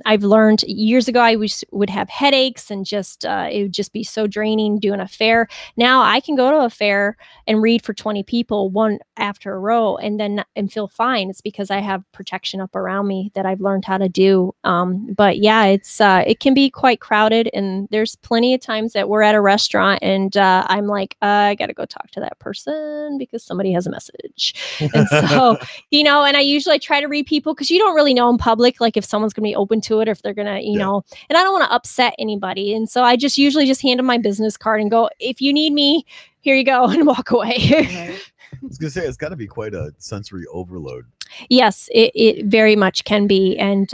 I've learned years ago I would have headaches and it would just be so draining doing a fair. Now I can go to a fair and read for 20 people one after a row and feel fine. It's because I have protection up around me that I've learned how to do. But yeah, it can be quite crowded, and there's plenty of times that we're at a restaurant and I'm like, I got to go talk to that person because somebody has a message. And so, and I usually try to read people, because you don't really know in public, like if someone's going to be open to it, or if they're gonna, and I don't want to upset anybody. And so I usually hand them my business card and go, "If you need me, here you go," and walk away. I was gonna say, it's got to be quite a sensory overload. Yes, it very much can be. And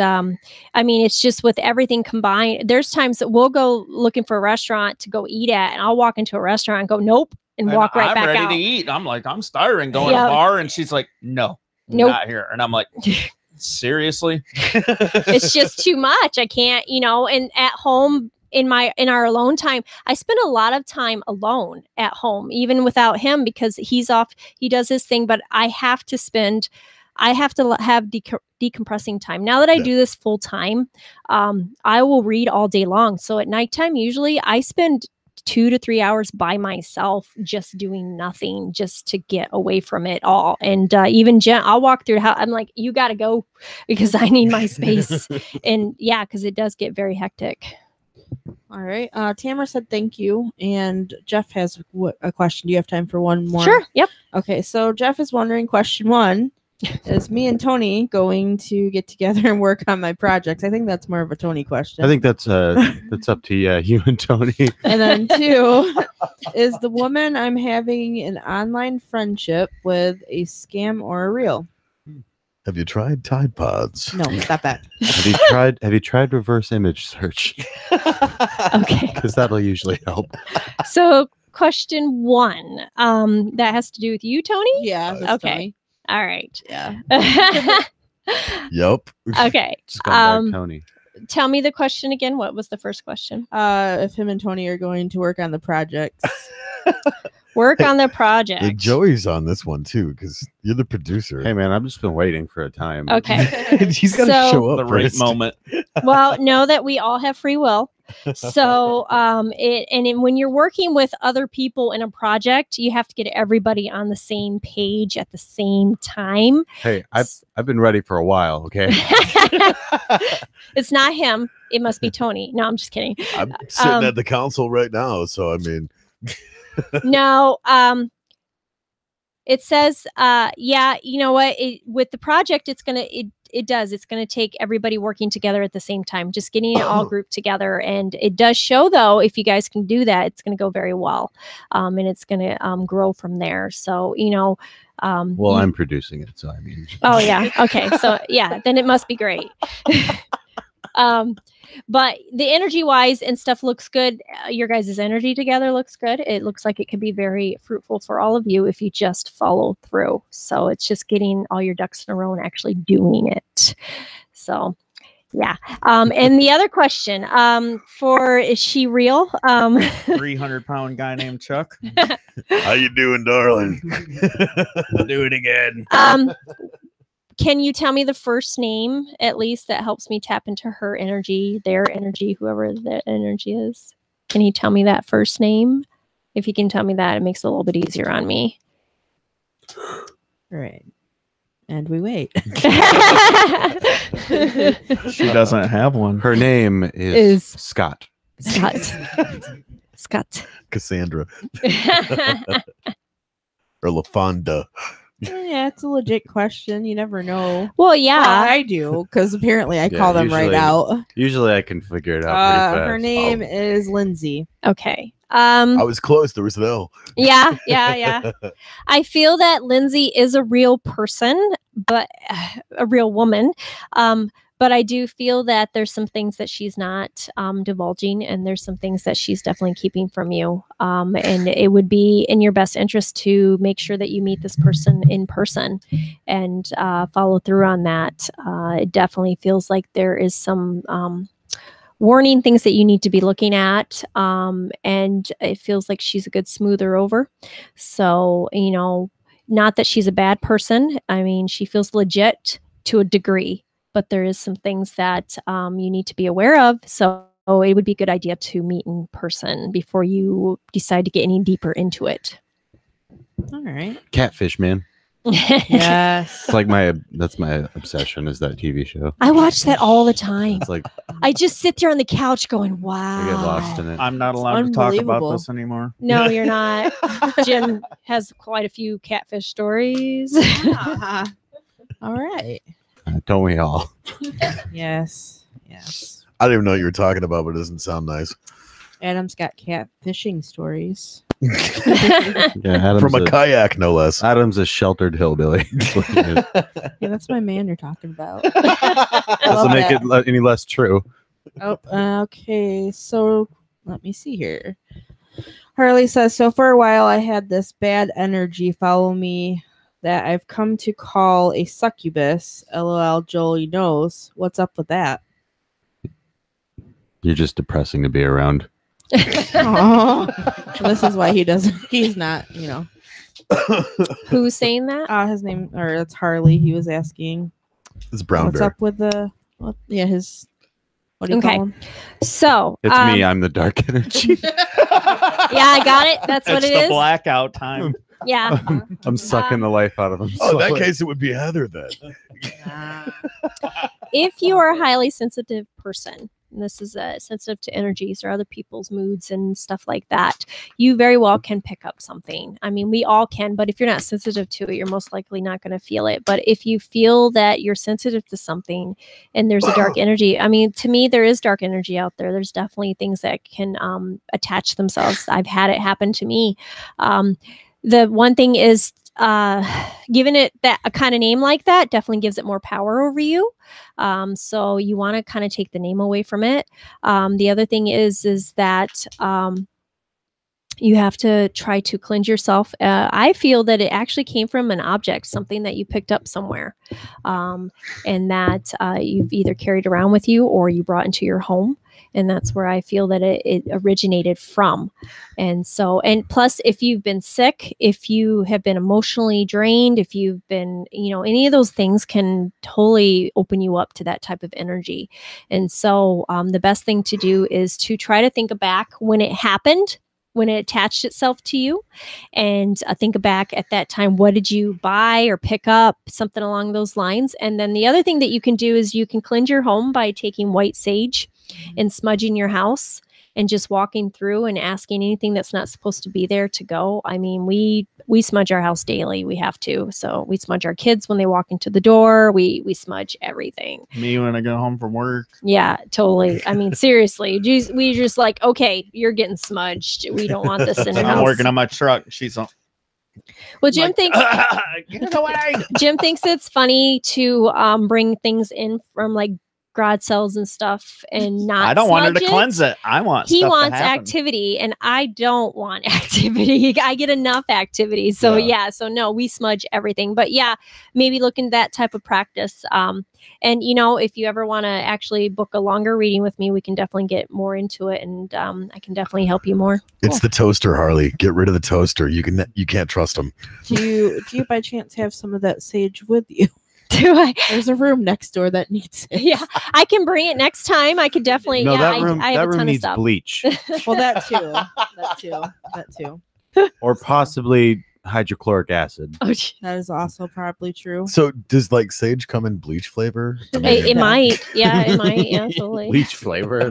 it's just with everything combined, there's times that we'll go looking for a restaurant to go eat at, and I'll walk into a restaurant and go, "Nope," and walk right back out. I'm ready to eat. I'm like, I'm starving, going to a bar, and she's like, "No, nope, not here." And I'm like, seriously? It's just too much. I can't, and at home in our alone time, I spend a lot of time alone at home, even without him, because he's off, he does his thing, but I have to have decompressing time. Now that I do this full time, I will read all day long. So at nighttime, usually I spend 2 to 3 hours by myself, just doing nothing, just to get away from it all. And even Jen, I'll walk through the house. I'm like, "You got to go," because I need my space. And yeah, because it does get very hectic. All right. Tamara said thank you, and Jeff has a question. Do you have time for one more? Sure. Yep. Okay. So Jeff is wondering, question one, is me and Tony going to get together and work on my projects? I think that's more of a Tony question. I think that's up to you and Tony. And then two, is the woman I'm having an online friendship with a scam or a real? Have you tried Tide Pods? No, stop that. Have you tried reverse image search? Okay. Because that'll usually help. So question one, that has to do with you, Tony? Yeah. that's Okay. Tony. All right. Yeah. Yep. Okay. Just go back, Tony. Tell me the question again. What was the first question? If him and Tony are going to work on the projects. Work on the project. And Joey's on this one too, because you're the producer. Hey man, I've just been waiting for a time. Okay. He's got to So- show up The right first. moment. Well, know that we all have free will. So, when you're working with other people in a project, you have to get everybody on the same page at the same time. Hey, I've been ready for a while. Okay. It's not him. It must be Tony. No, I'm just kidding. I'm sitting at the council right now, so I mean, No, it says, yeah, you know what? With the project, it's going to take everybody working together at the same time, just getting it all grouped together. And it does show, though, if you guys can do that, it's going to go very well. And it's going to grow from there. So, Well, I'm producing it, so I mean. Oh, yeah. Okay. So, yeah, then it must be great. But the energy wise and stuff looks good. Your guys' energy together looks good. It looks like it could be very fruitful for all of you if you just follow through. So it's just getting all your ducks in a row and actually doing it. So yeah. And the other question, is she real? 300-pound guy named Chuck. how you doing, darling? Do it again. Can you tell me the first name, at least, that helps me tap into her energy, their energy, whoever that energy is? Can you tell me that first name? If you can tell me that, it makes it a little bit easier on me. All right. And we wait. She doesn't have one. Her name is Scott. Scott. Cassandra or LaFonda. Yeah, it's a legit question. You never know. Well, yeah. I do, because apparently I call them right usually- out. Usually I can figure it out pretty fast. Her name is Lindsay. Okay. I was close. There was an L. Yeah. I feel that Lindsay is a real person, but a real woman. But I do feel that there's some things that she's not divulging, and there's some things that she's definitely keeping from you. And it would be in your best interest to make sure that you meet this person in person and follow through on that. It definitely feels like there is some warning things that you need to be looking at. And it feels like she's a good smoother over. So, not that she's a bad person. I mean, she feels legit to a degree. But there is some things that you need to be aware of. So it would be a good idea to meet in person before you decide to get any deeper into it. All right. Catfish, man. Yes. It's like that's my obsession is that TV show. I watch that all the time. It's like I just sit there on the couch going, I wow. get lost in it. I'm not allowed to talk about Unbelievable. this anymore. No, you're not. Jim has quite a few catfish stories. All right. Don't we all? Yes. I don't even know what you were talking about, but it doesn't sound nice. Adam's got cat fishing stories. Yeah, Adam's From a kayak, no less. Adam's a sheltered hillbilly. Yeah, that's my man you're talking about. Doesn't make it any less true. Oh, okay. So let me see here. Harley says, so for a while I had this bad energy follow me that I've come to call a succubus. LOL, Joel knows. What's up with that? You're just depressing to be around. Aww. This is why he's not, Who's saying that? his name, or it's Harley. He was asking, It's brown what's bear. up with what do you call him? So It's me. I'm the dark energy. yeah, I got it. That's what It's it the is. blackout time. Yeah. I'm sucking the life out of him. Oh, in that slowly. case, it would be Heather then. If you are a highly sensitive person, and this is sensitive to energies or other people's moods and stuff like that, you very well can pick up something. I mean, we all can, but if you're not sensitive to it, you're most likely not going to feel it. But if you feel that you're sensitive to something and there's a dark energy, I mean, to me, there is dark energy out there. There's definitely things that can attach themselves. I've had it happen to me. The one thing is, giving it that a kind of name like that definitely gives it more power over you. So you want to kind of take the name away from it. The other thing is that you have to try to cleanse yourself. I feel that it actually came from an object, something that you picked up somewhere, and that you've either carried around with you or you brought into your home. And that's where I feel that it originated from. And so, and plus, if you've been sick, if you have been emotionally drained, if you've been, any of those things can totally open you up to that type of energy. And so the best thing to do is to try to think back when it happened, when it attached itself to you, and think back at that time, what did you buy or pick up, something along those lines. And then the other thing that you can do is you can cleanse your home by taking white sage and smudging your house and just walking through and asking anything that's not supposed to be there to go. I mean, we smudge our house daily. We have to. So we smudge our kids when they walk into the door. We smudge everything. Me when I go home from work. Yeah, totally. I mean, seriously, we just like, okay, you're getting smudged. We don't want this in your house. I'm working on my truck. She's on. Well, Jim thinks Get away. Jim thinks it's funny to bring things in from like garage sales and stuff and not. I don't want her to smudge it. cleanse it. I want. He stuff wants to happen. activity, and I don't want activity. I get enough activity, so yeah. So no, we smudge everything. But yeah, maybe look into that type of practice. And if you ever want to actually book a longer reading with me, we can definitely get more into it, and I can definitely help you more. It's the toaster, Harley. Get rid of the toaster. You can't trust him. Do you by chance have some of that sage with you? Do I? There's a room next door that needs it. Yeah, I can bring it next time. I could definitely. No, yeah, that room, I have that a room ton needs of stuff. bleach, Well, that too. or possibly hydrochloric acid. Oh, gee. That is also probably true. So does like sage come in bleach flavor? It might. Yeah, it might. Yeah, totally. Bleach flavor.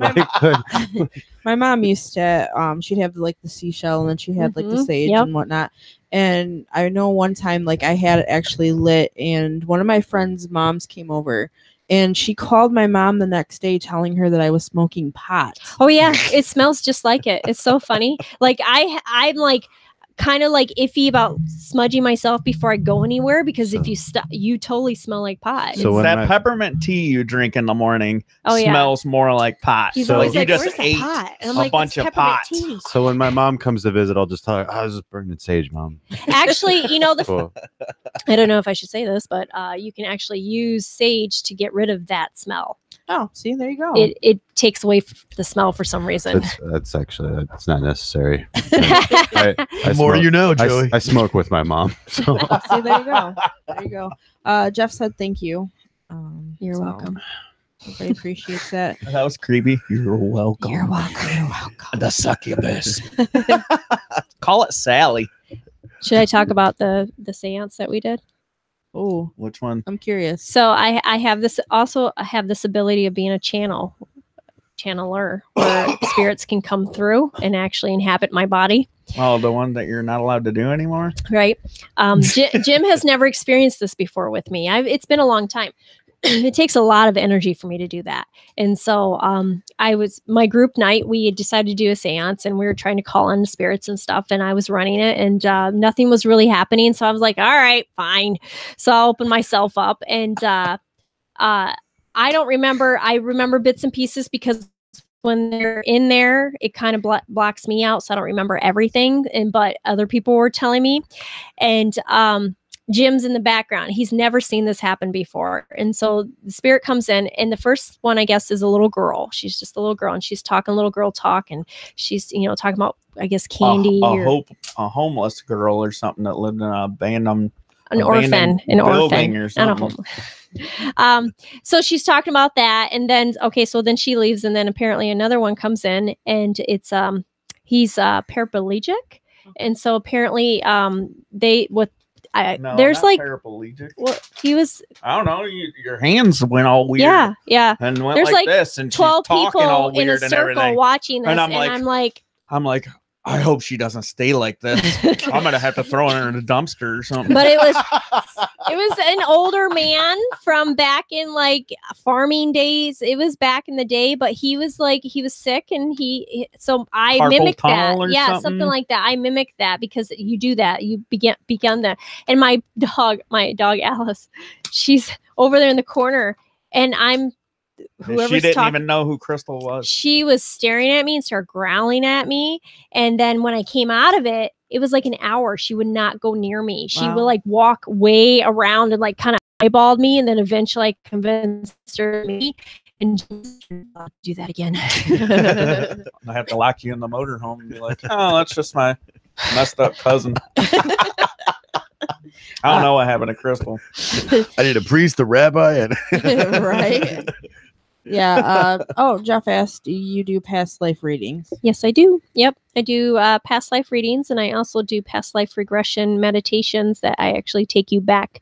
My mom used to, she'd have like the seashell and then she had like the sage and whatnot. And I know one time, like I had it actually lit, and one of my friend's moms came over, and she called my mom the next day telling her that I was smoking pot. Oh yeah, it smells just like it. It's so funny. Like I'm like kind of like iffy about smudging myself before I go anywhere, because if you you totally smell like pot. So when that peppermint tea you drink in the morning Oh, yeah. smells more like pot. He's So always you like, just "Where's the ate pot?" And I'm a like, bunch "It's of peppermint pot. tea." So when my mom comes to visit, I'll just tell her, I was just burning sage, Mom. Actually, Cool. I don't know if I should say this, but you can actually use sage to get rid of that smell. Oh, see, there you go. It takes away the smell for some reason. That's not necessary. The more you know, Joey. I smoke with my mom. So. See, there you go. There you go. Jeff said thank you. You're welcome. Everybody appreciates that. That was creepy. You're welcome. You're welcome. You're welcome. The succubus. Call it Sally. Should I talk about the seance that we did? Oh, Which one? I'm curious. So I have this ability of being a channeler, where spirits can come through and actually inhabit my body. Oh, the one that you're not allowed to do anymore? Right. Jim has never experienced this before with me. It's been a long time. It takes a lot of energy for me to do that. And so my group night, we had decided to do a seance, and we were trying to call on the spirits and stuff, and I was running it, and nothing was really happening. So I was like, all right, fine. So I'll open myself up, and I don't remember. I remember bits and pieces because when they're in there, it kind of blocks me out. So I don't remember everything. But other people were telling me, and Jim's in the background. He's never seen this happen before. And so the spirit comes in, and the first one, I guess, is a little girl. She's just a little girl, and she's talking little girl talk, and she's, talking about, I guess, candy. A homeless girl or something that lived in an abandoned orphan or something. So she's talking about that, and then so then she leaves, and then apparently another one comes in, and it's he's paraplegic, and so apparently No, there's not like, paraplegic. well, he was, I don't know. Your hands went all weird. yeah. And went There's like like this, and she's 12 talking all people in a weird and circle everything. watching this, And and I'm like, I'm like, I hope she doesn't stay like this. I'm gonna have to throw her in a dumpster or something. but it was an older man from back in like farming days. It was back in the day, but he was sick, and so I Carpal mimicked that. tunnel or Yeah, something? something like that. I mimicked that because you do that. You begun that. And my dog Alice, she's over there in the corner, and She didn't even know who Crystal was. she was staring at me and started growling at me. And then when I came out of it, it was like an hour. She would not go near me. She would like walk way around and like kind of eyeballed me. And then eventually I convinced her to me and do that again. I have to lock you in the motorhome and be like, oh, that's just my messed up cousin. I don't know what happened to Crystal. I need a priest, a rabbi, and Right. Yeah. Jeff asked, do you do past life readings? Yes, I do. Yep. I do past life readings, and I also do past life regression meditations that I actually take you back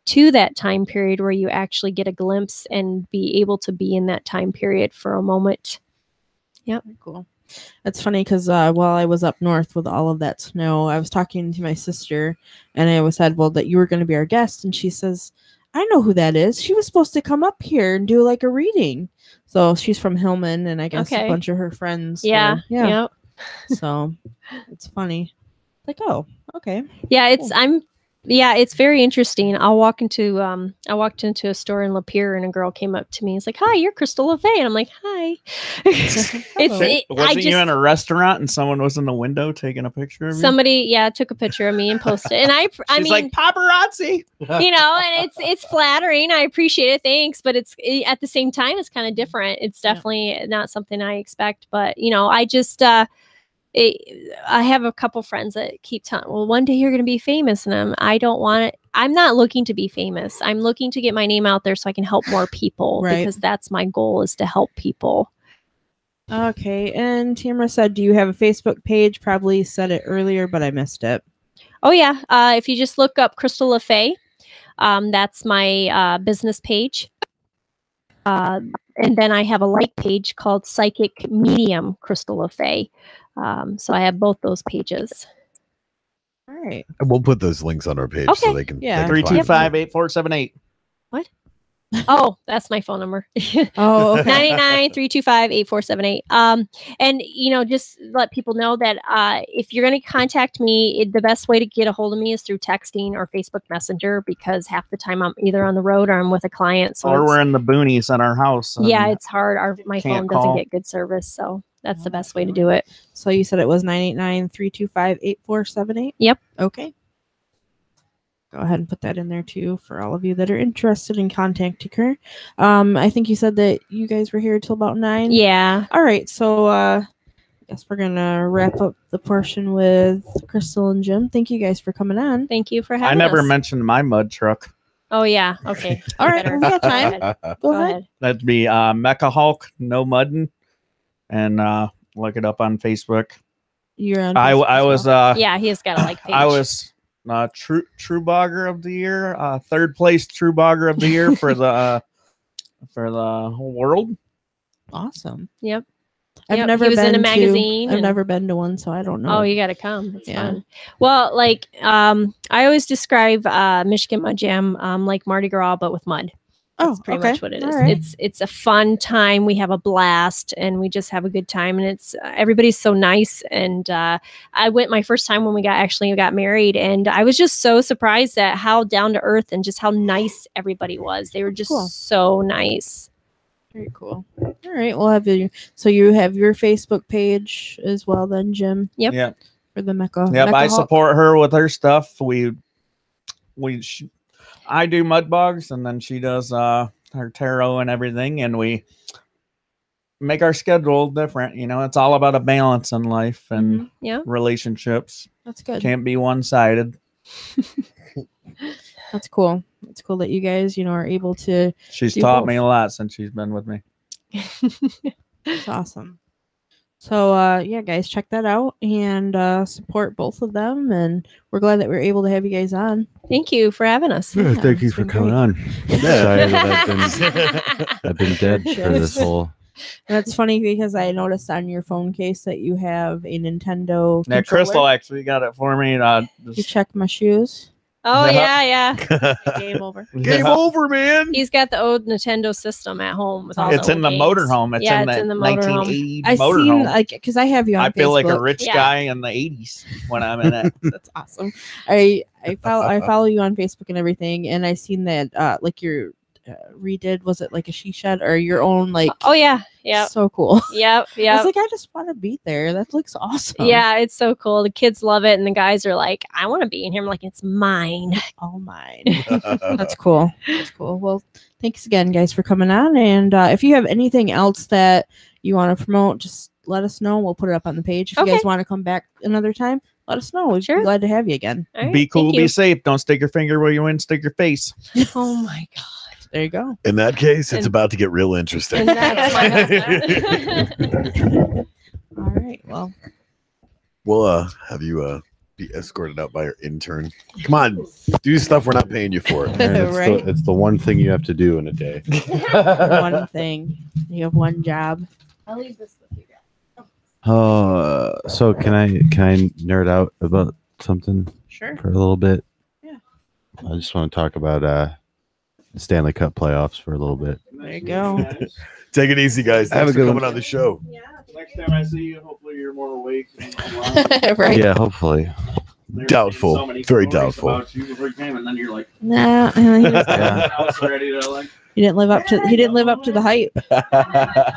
to that time period where you actually get a glimpse and be able to be in that time period for a moment. Yep. Cool. It's funny because while I was up north with all of that snow, I was talking to my sister, and I said, well, that you were going to be our guest. And she says, I know who that is. She was supposed to come up here and do like a reading. So she's from Hillman, and I guess a bunch of her friends. Yeah. Yep. So it's funny. Like, oh, okay. Yeah, Cool. It's very interesting. I walked into a store in Lapeer, and a girl came up to me. It's like, "Hi, you're Crystal Le Fay," and I'm like, "Hi." Wasn't you in a restaurant and someone was in the window taking a picture of you? Somebody, took a picture of me and posted it. And I She's mean, like, paparazzi. And it's flattering. I appreciate it. Thanks. But at the same time, it's kind of different. It's definitely not something I expect. But I just I have a couple friends that keep telling, well, one day you're going to be famous, and I don't want it. I'm not looking to be famous. I'm looking to get my name out there so I can help more people, because that's my goal, is to help people. Okay. And Tamara said, do you have a Facebook page? Probably said it earlier, but I missed it. Oh yeah. If you just look up Crystal Le Fay, that's my business page. And then I have a like page called Psychic Medium Crystal Le Fay. So I have both those pages. All right. And we'll put those links on our page so they can. Yeah. 325-8478. What? Oh, that's my phone number. Oh, okay. 99-325-8478. And just let people know that if you're going to contact me, the best way to get a hold of me is through texting or Facebook Messenger, because half the time I'm either on the road or I'm with a client. So or we're in the boonies at our house. Yeah, it's hard. My phone doesn't call. get good service, so that's the best way to do it. So you said it was 989-325-8478? Yep. Okay. Go ahead and put that in there too for all of you that are interested in contacting her. I think you said that you guys were here till about 9. Yeah. All right. So I guess we're gonna wrap up the portion with Crystal and Jim. Thank you guys for coming on. Thank you for having I never us. mentioned my mud truck. Oh yeah. Okay. All right. We got time. Go ahead. That'd be Mecha Hulk, no muddin', and look it up on Facebook. You're on. I was yeah, he has got a like page. I was true bogger of the year, third place true bogger of the year for the whole world. Awesome. Yep. I've never he was been in a magazine. I've never been to one, so I don't know. Oh, you got to come. It's fun. Well, like I always describe Michigan Mud Jam like Mardi Gras, but with mud. That's pretty much what it is. Right. It's a fun time. We have a blast, and we just have a good time. And it's everybody's so nice. And I went my first time when we got married, and I was just so surprised at how down to earth and just how nice everybody was. They were just so nice. Very cool. All right, we'll have you. So you have your Facebook page as well, then, Jim. Yep. Yeah. For the Mecha. Yep. Mecha I Hulk. support her with her stuff. I do mud bogs, and then she does her tarot and everything, and we make our schedule different. It's all about a balance in life and relationships. That's good. Can't be one-sided. That's cool. It's cool that you guys, are able to. She's taught me a lot since she's been with me. That's awesome. So yeah, guys, check that out and support both of them. And we're glad that we were able to have you guys on. Thank you for having us. Yeah, Thank you it's for been coming great. on. Sorry that I've been dead for Yes. this whole. And that's funny because I noticed on your phone case that you have a Nintendo Yeah, controller. Crystal actually got it for me. You check my shoes. Oh Yeah. yeah. Game over. Game over, man. He's got the old Nintendo system at home with all It's the in old the games. motorhome. It's Yeah, in it's the in the motorhome. 1980 I seen motorhome. like because I have you on I feel like a Facebook. rich Yeah. guy in the 80s when I'm in it. That's awesome. I follow you on Facebook and everything, and I seen that like your redid, was it like a she shed or your own like? Oh yeah. Yeah. So cool. Yep. I Yep. was like, I just want to be there. That looks awesome. Yeah, it's so cool. The kids love it, and the guys are like, "I want to be in here." I'm like, "It's mine." all mine. That's cool. That's cool. Well, thanks again, guys, for coming on. And if you have anything else that you want to promote, just let us know. We'll put it up on the page. If you Okay. guys want to come back another time, let us know. We'd Sure. be glad to have you again. All right, Be cool, thank be you. safe. Don't stick your finger where you want to stick your face. Oh my god. There you go. In that case, it's And- about to get real interesting. And that's my husband. All right. Well, We'll have you be escorted out by your intern. Come on, do stuff we're not paying you for. And it's, Right. it's the one thing you have to do in a day. one thing. You have one job. I'll leave this with you guys. So can I nerd out about something Sure. for a little bit? Yeah. I just want to talk about the Stanley Cup playoffs for a little bit. There you go. Take it easy, guys. Have Thanks a for good coming one. on the show. Next time I see you, hopefully you're more awake. Right. Yeah, hopefully. Doubtful. Very doubtful. About you before you came, and then you're like, Nah, he, was- Yeah. house ready to like. he didn't live up to. He didn't live up to the hype.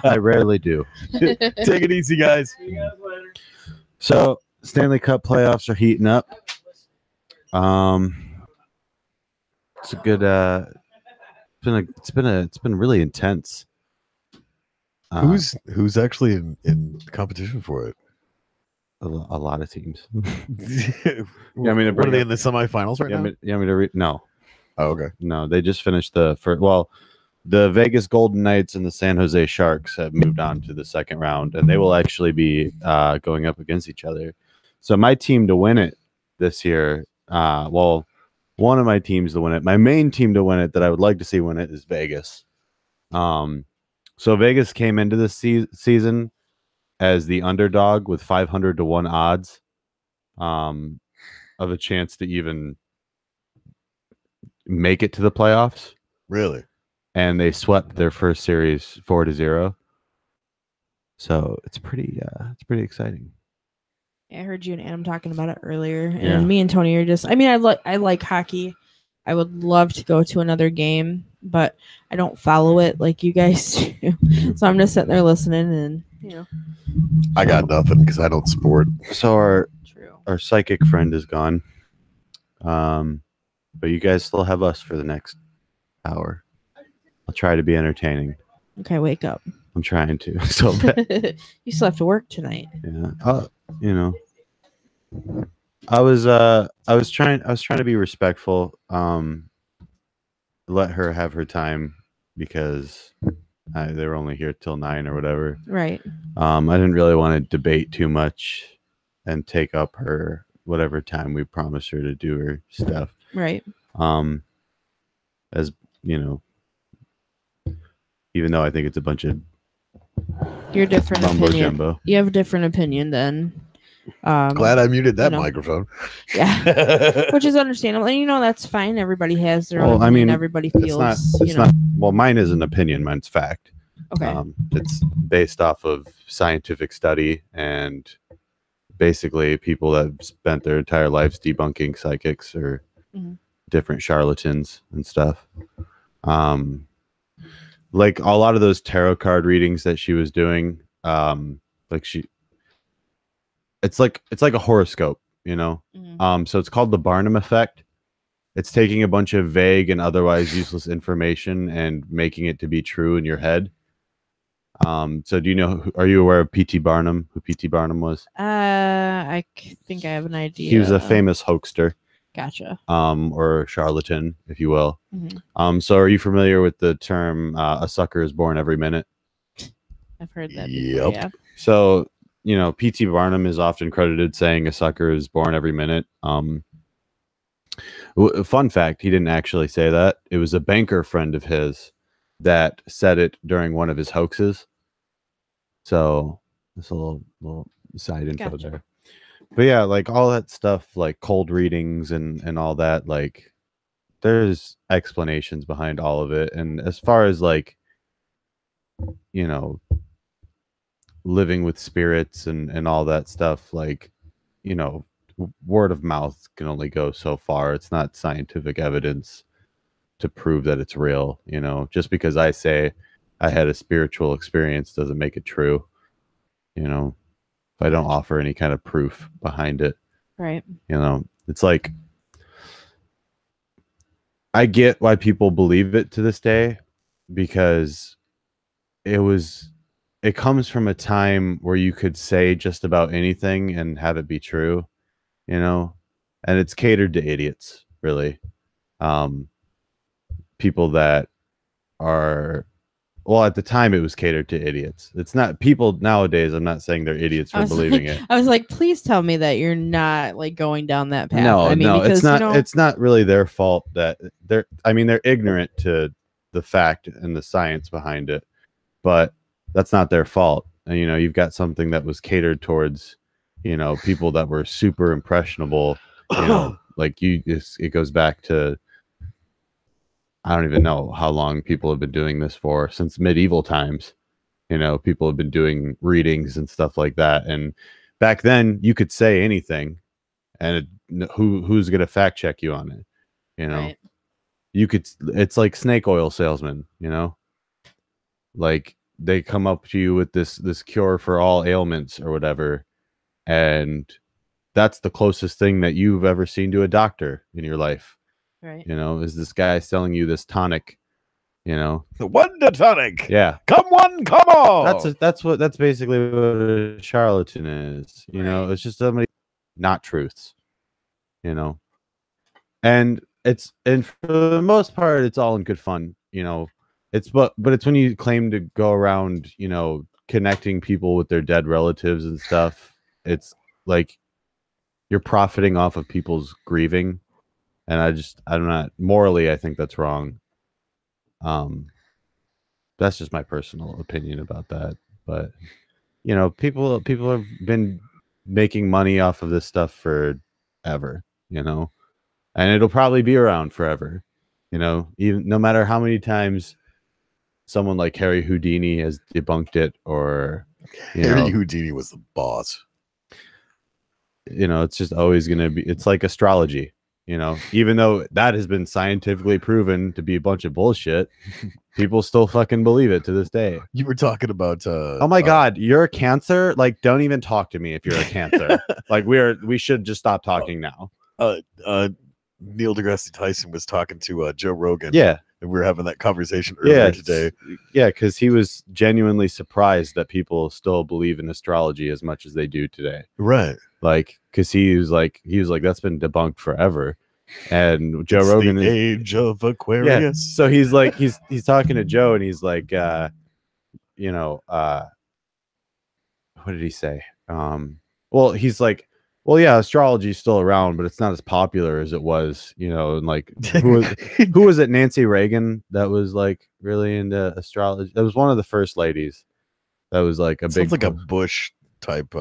I rarely do. Take it easy, guys. See you guys later. So Stanley Cup playoffs are heating up. It's a good. It's been really intense. Who's actually in competition for it? a lot of teams? Yeah, I mean, what are they in the semifinals right You now? want me to read? No, Oh, okay. no. They just finished the first. Well, the Vegas Golden Knights and the San Jose Sharks have moved on to the second round, and they will actually be going up against each other. So my team to win it this year, well, one of my teams to win it, my main team to win it that I would like to see win it is Vegas. So Vegas came into this season as the underdog with 500 to 1 odds of a chance to even make it to the playoffs. Really? And they swept their first series 4-0. So it's pretty exciting. I heard you and Adam talking about it earlier, and Yeah. me and Tony are just. I mean, I like hockey. I would love to go to another game, but I don't follow it like you guys do. So I'm just sitting there listening, and I got nothing because I don't sport. So our True. psychic friend is gone. But you guys still have us for the next hour. I'll try to be entertaining. Okay, wake up. I'm trying to. So bad. You still have to work tonight. Yeah. I was trying to be respectful. Let her have her time because they were only here till 9 or whatever. Right. I didn't really want to debate too much and take up her whatever time we promised her to do her stuff. Right. As you know, even though I think it's a bunch of Your different mumbo opinion. jumbo. You have a different opinion than. Glad I muted that you know. microphone. Yeah. Which is understandable, and that's fine. Everybody has their own Well, I opinion. mean, Everybody feels. It's not. Well, mine is an opinion. Mine's fact. Okay. It's based off of scientific study and basically people that have spent their entire lives debunking psychics or Mhm. different charlatans and stuff. Like a lot of those tarot card readings that she was doing, it's like a horoscope, Mhm. So it's called the Barnum effect. It's taking a bunch of vague and otherwise useless information and making it to be true in your head. So do you know? Are you aware of P.T. Barnum? Who P.T. Barnum was? Think I have an idea. He was a famous hoaxer, Gotcha. or charlatan, if you will. Mhm. So are you familiar with the term "a sucker is born every minute"? I've heard that. Yep. Before, yeah. So you know, P.T. Barnum is often credited saying a sucker is born every minute. Fun fact, he didn't actually say that. It was a banker friend of his that said it during one of his hoaxes. So that's a little side info there. But yeah, like all that stuff, like cold readings and all that, like there's explanations behind all of it. And as far as like, you know, living with spirits and all that stuff, like, you know, word of mouth can only go so far. It's not scientific evidence to prove that it's real. You know, just because I say I had a spiritual experience doesn't make it true. You know, if I don't offer any kind of proof behind it, Right. you know, it's like, I get why people believe it to this day, because it comes from a time where you could say just about anything and have it be true, you know, and it's catered to idiots, really. People that are, well, at the time it was catered to idiots. It's not people nowadays. I'm not saying they're idiots for believing it. I was like, please tell me that you're not like going down that path. No, I mean, no, because, it's not. you know, It's not really their fault that they're. I mean, they're ignorant to the fact and the science behind it, but that's not their fault. And, you know, you've got something that was catered towards, you know, people that were super impressionable. You know, like it goes back to, I don't even know how long people have been doing this for, since medieval times. You know, people have been doing readings and stuff like that. And back then you could say anything, and who's going to fact check you on it? You know, right. you could, it's like snake oil salesmen, you know, like they come up to you with this cure for all ailments or whatever. And that's the closest thing that you've ever seen to a doctor in your life. Right. You know, is this guy selling you this tonic, you know, The Wonder Tonic. yeah. Come on, come on. That's basically what a charlatan is. You know, it's just somebody, not truths. You know, and for the most part, it's all in good fun. You know, but it's when you claim to go around, you know, connecting people with their dead relatives and stuff. It's like you're profiting off of people's grieving, and I'm not morally. I think that's wrong. That's just my personal opinion about that. But you know, people have been making money off of this stuff forever, you know, and it'll probably be around forever, you know, even no matter how many times someone like Harry Houdini has debunked it, or Harry Houdini was the boss. You know, it's just always going to be, it's like astrology, you know, even though that has been scientifically proven to be a bunch of bullshit, people still fucking believe it to this day. You were talking about oh my god, you're a Cancer? Like, don't even talk to me if you're a Cancer. Like, we should just stop talking now. Neil deGrasse Tyson was talking to Joe Rogan. Yeah. And we were having that conversation earlier today. Yeah, because he was genuinely surprised that people still believe in astrology as much as they do today. Right. Like, because he was like, that's been debunked forever. And Joe Rogan the age of Aquarius. Yeah, so he's like, he's talking to Joe, and he's like, you know, what did he say? Well, he's like, well, yeah, astrology is still around, but it's not as popular as it was, you know. And like, who was it? Nancy Reagan that was like really into astrology. That was one of the first ladies. That was like a Sounds like a Bush type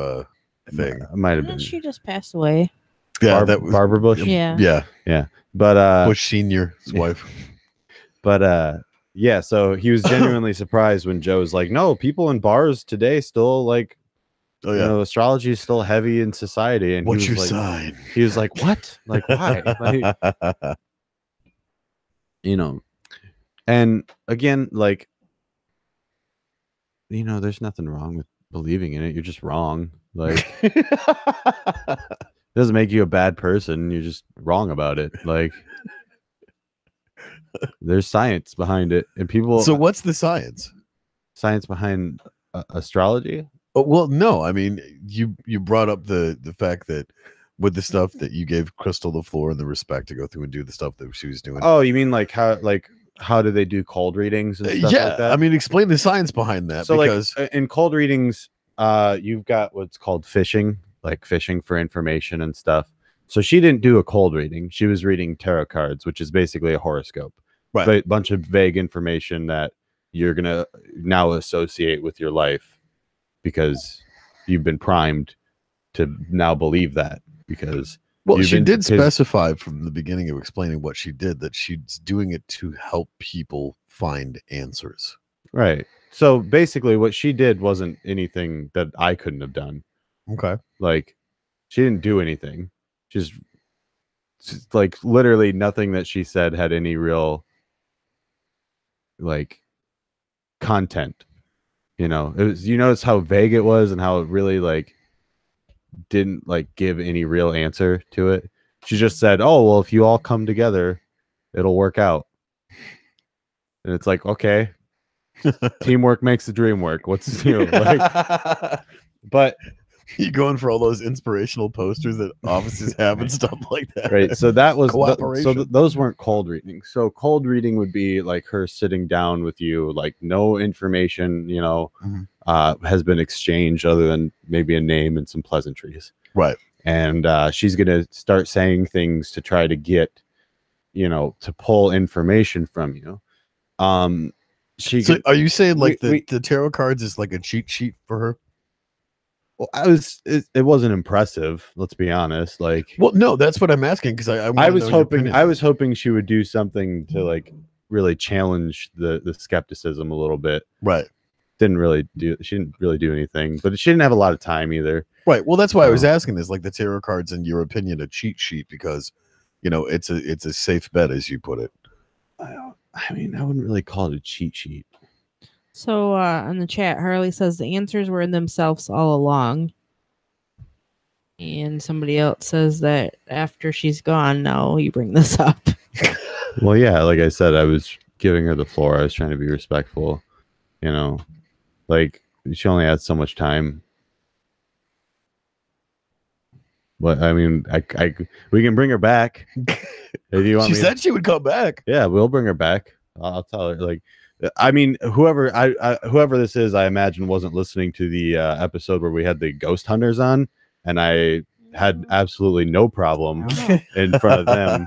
thing. Might have Didn't been. she just passed away? Yeah, that was Barbara Bush. Yeah. But Bush Senior's wife. But yeah, so he was genuinely surprised when Joe was like, no, people in bars today still like, Oh yeah, you know, astrology is still heavy in society. And what's he your was like, sign? He was like, what? Like, why? Like, you know, and again, like, you know, there's nothing wrong with believing in it. You're just wrong. Like, it doesn't make you a bad person. You're just wrong about it. Like, there's science behind it, and people. So what's the science? Science behind astrology? Oh, well, no. I mean, you brought up the fact that with the stuff that you gave Crystal Le Fay and the respect to go through and do the stuff that she was doing. Oh, you mean like how do they do cold readings and stuff yeah, like that? I mean, explain the science behind that. So because like in cold readings, you've got what's called fishing, like fishing for information and stuff. So she didn't do a cold reading. She was reading tarot cards, which is basically a horoscope. Right. But a bunch of vague information that you're going to now associate with your life because you've been primed to now believe that because well, she did specify from the beginning of explaining what she did that she's doing it to help people find answers. Right. So basically what she did wasn't anything that I couldn't have done. Okay. Like she didn't do anything. Just like literally nothing that she said had any real like content. You know, it was, you notice how vague it was and how it really like didn't like give any real answer to it. She just said, "Oh, well, if you all come together, it'll work out." And it's like, okay, teamwork makes the dream work. What's like, but you going for all those inspirational posters that offices have and stuff like that, right? So that was cooperation. Those weren't cold readings. So cold reading would be like her sitting down with you, like no information, you know, has been exchanged other than maybe a name and some pleasantries, right? And she's gonna start saying things to try to get, you know, to pull information from you. So are you saying like the tarot cards is like a cheat sheet for her? Well, it wasn't impressive, let's be honest. Like, well, no, that's what I'm asking because I was hoping she would do something to like really challenge the skepticism a little bit. Right. She didn't really do anything, but she didn't have a lot of time either. Right. Well, that's why I was asking, is like the tarot cards, in your opinion, a cheat sheet because, you know, it's a safe bet, as you put it. I mean, I wouldn't really call it a cheat sheet. So in the chat, Harley says the answers were in themselves all along. And somebody else says that after she's gone, now you bring this up. Well, yeah, like I said, I was giving her the floor. I was trying to be respectful, you know, like she only had so much time. But I mean, we can bring her back. If you want she said she would come back. Yeah, we'll bring her back. I'll tell her. Like, I mean, whoever this is, I imagine wasn't listening to the episode where we had the ghost hunters on, and I had absolutely no problem in front of them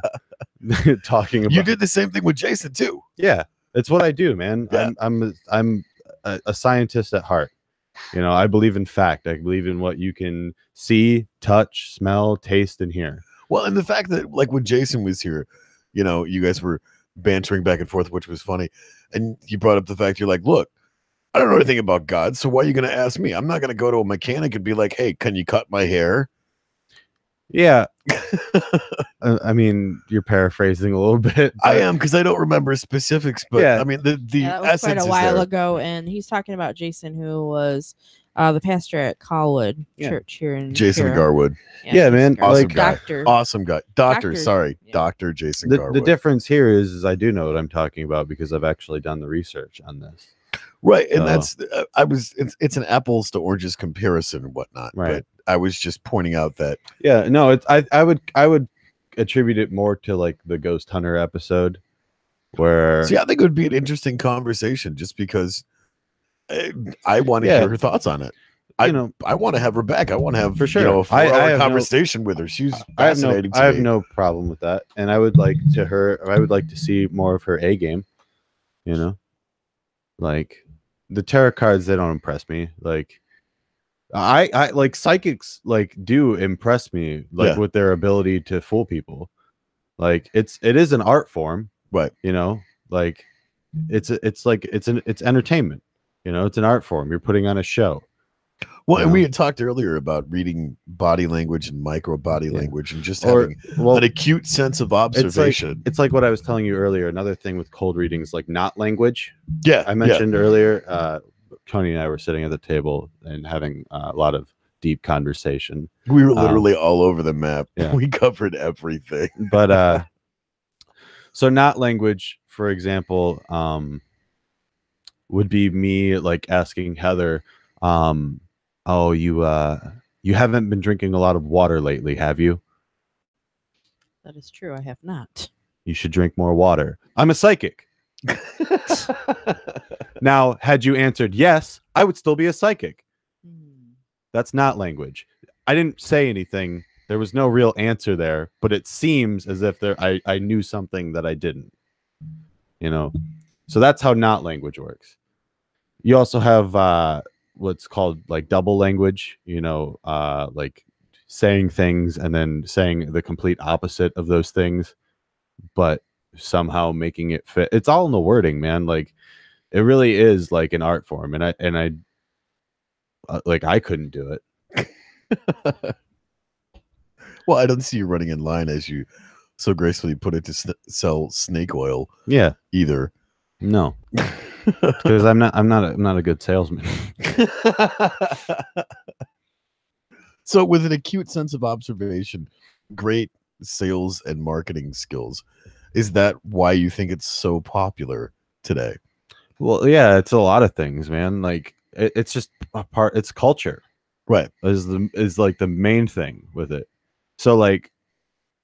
talking about. You did the same thing with Jason too. Yeah, it's what I do, man. Yeah. I'm a scientist at heart. You know, I believe in fact. I believe in what you can see, touch, smell, taste, and hear. Well, and the fact that, like, when Jason was here, you know, you guys were bantering back and forth, which was funny. And you brought up the fact, you're like, look, I don't know anything about God, so why are you going to ask me? I'm not going to go to a mechanic and be like, hey, can you cut my hair? Yeah. I mean, you're paraphrasing a little bit. I am, because I don't remember specifics, but yeah. I mean, the that was quite a while ago, and he's talking about Jason, who was the pastor at Colwood Church here in Jason Garwood. Yeah, man. Awesome like, guy. Doctor. Awesome guy. Doctor Jason Garwood. The difference here is I do know what I'm talking about because I've actually done the research on this. Right. And that's it's an apples to oranges comparison and whatnot. Right. But I was just pointing out that I would attribute it more to like the ghost hunter episode where I think it would be an interesting conversation just because I want to hear her thoughts on it. I want to have her back. I want to have, for sure, a 4-hour conversation with her. She's fascinating. I have no problem with that, and I would like to see more of her A game. You know, like the tarot cards, they don't impress me. Like I like psychics, like do impress me, like with their ability to fool people. Like it is an art form, right? You know, like it's entertainment. You know, it's an art form. You're putting on a show. Well, and we had talked earlier about reading body language and micro body language and just having an acute sense of observation. It's like what I was telling you earlier. Another thing with cold readings, like not language. Yeah. I mentioned earlier, Tony and I were sitting at the table and having a lot of deep conversation. We were literally all over the map. Yeah. We covered everything. But so not language, for example, would be me like asking Heather, oh, you haven't been drinking a lot of water lately, have you? That is true. I have not. You should drink more water. I'm a psychic. Now, had you answered yes, I would still be a psychic. That's not language. I didn't say anything. There was no real answer there, but it seems as if I knew something that I didn't. You know, so that's how not language works. You also have what's called like double language. You know, like saying things and then saying the complete opposite of those things, but somehow making it fit. It's all in the wording, man. Like it really is like an art form, and I like I couldn't do it. Well, I don't see you running in line as you so gracefully put it to sell snake oil. Yeah, Either. no, because I'm not a good salesman. So, with an acute sense of observation, great sales and marketing skills, is that why you think it's so popular today? Well, yeah, it's a lot of things, man. Like it's just a part. It's culture, Right. is like the main thing with it. So like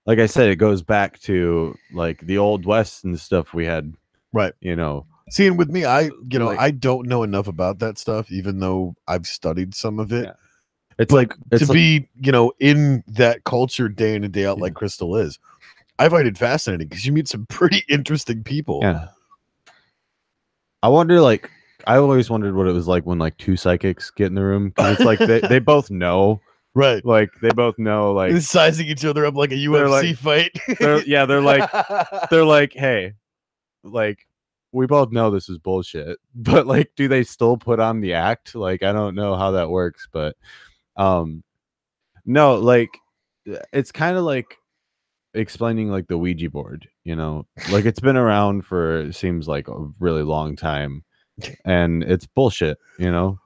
I said, it goes back to like the old west and stuff we had. Right. You know. See, and with me, I Like- I don't know enough about that stuff, even though I've studied some of it. Yeah. It's But like to be, in that culture day in and day out, like Crystal is, I find it fascinating because you meet some pretty interesting people. Yeah. I wonder, like, I always wondered what it was like when like two psychics get in the room, because it's like they both know, Right. like they both know, like Sizing each other up like a UFC fight. they're like, hey, like we both know this is bullshit, but like, do they still put on the act? Like, I don't know how that works, but no, like it's kind of like explaining like the Ouija board, like it's been around for, it seems like a really long time, and it's bullshit,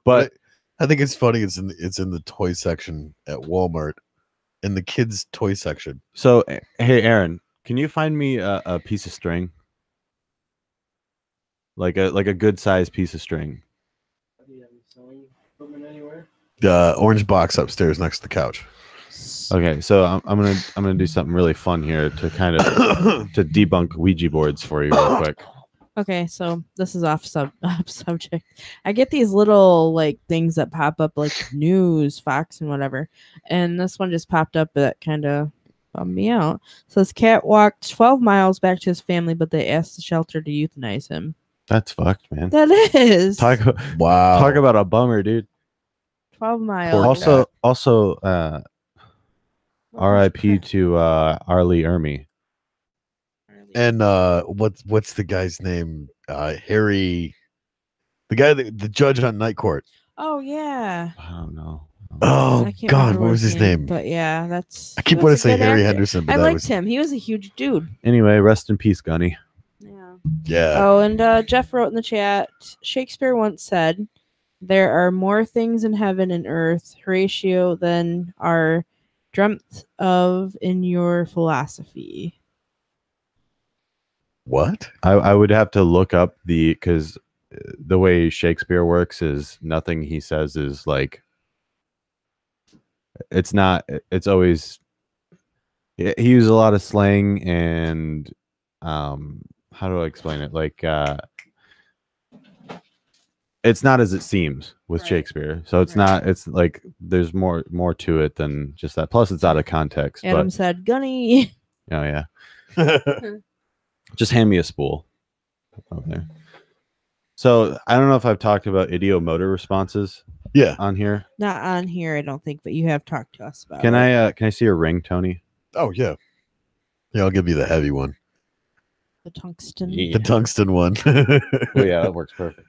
but I think it's funny. It's in the toy section at Walmart, in the kids' toy section. so hey Aaron, can you find me a piece of string, like a good sized piece of string? The orange box upstairs next to the couch. Okay, so I'm gonna do something really fun here to kind of to debunk Ouija boards for you real quick. Okay, so this is off subject. I get these little like things that pop up like news, Fox, and whatever. And this one just popped up that kind of bummed me out. So this cat walked 12 miles back to his family, but they asked the shelter to euthanize him. That's fucked, man. That is. Wow. Talk about a bummer, dude. 12 miles. Also, R.I.P. to Arlie Ermy. And what's the guy's name? Harry, the guy the judge on Night Court. Oh yeah. I don't know. Oh I can't God, remember what was his name? But yeah, I keep wanting to say Harry Henderson, but I that liked was him. He was a huge dude. Anyway, rest in peace, Gunny. Yeah. Yeah. Oh, and Jeff wrote in the chat, Shakespeare once said, "There are more things in heaven and earth, Horatio, than are dreamt of in your philosophy." What? I would have to look up because the way Shakespeare works is nothing he says is like, it's not, it's always, he uses a lot of slang and how do I explain it? Like it's not as it seems with Shakespeare. So it's not, it's like there's more to it than just that. Plus it's out of context. Adam said, Gunny. Oh yeah. Just hand me a spool. Okay. So I don't know if I've talked about idiomotor responses. Yeah. On here. Not on here, I don't think, but you have talked to us about Can it. I see your ring, Tony? Oh yeah. Yeah, I'll give you the heavy one. The tungsten. Yeah. The tungsten one. Oh yeah, that works perfect.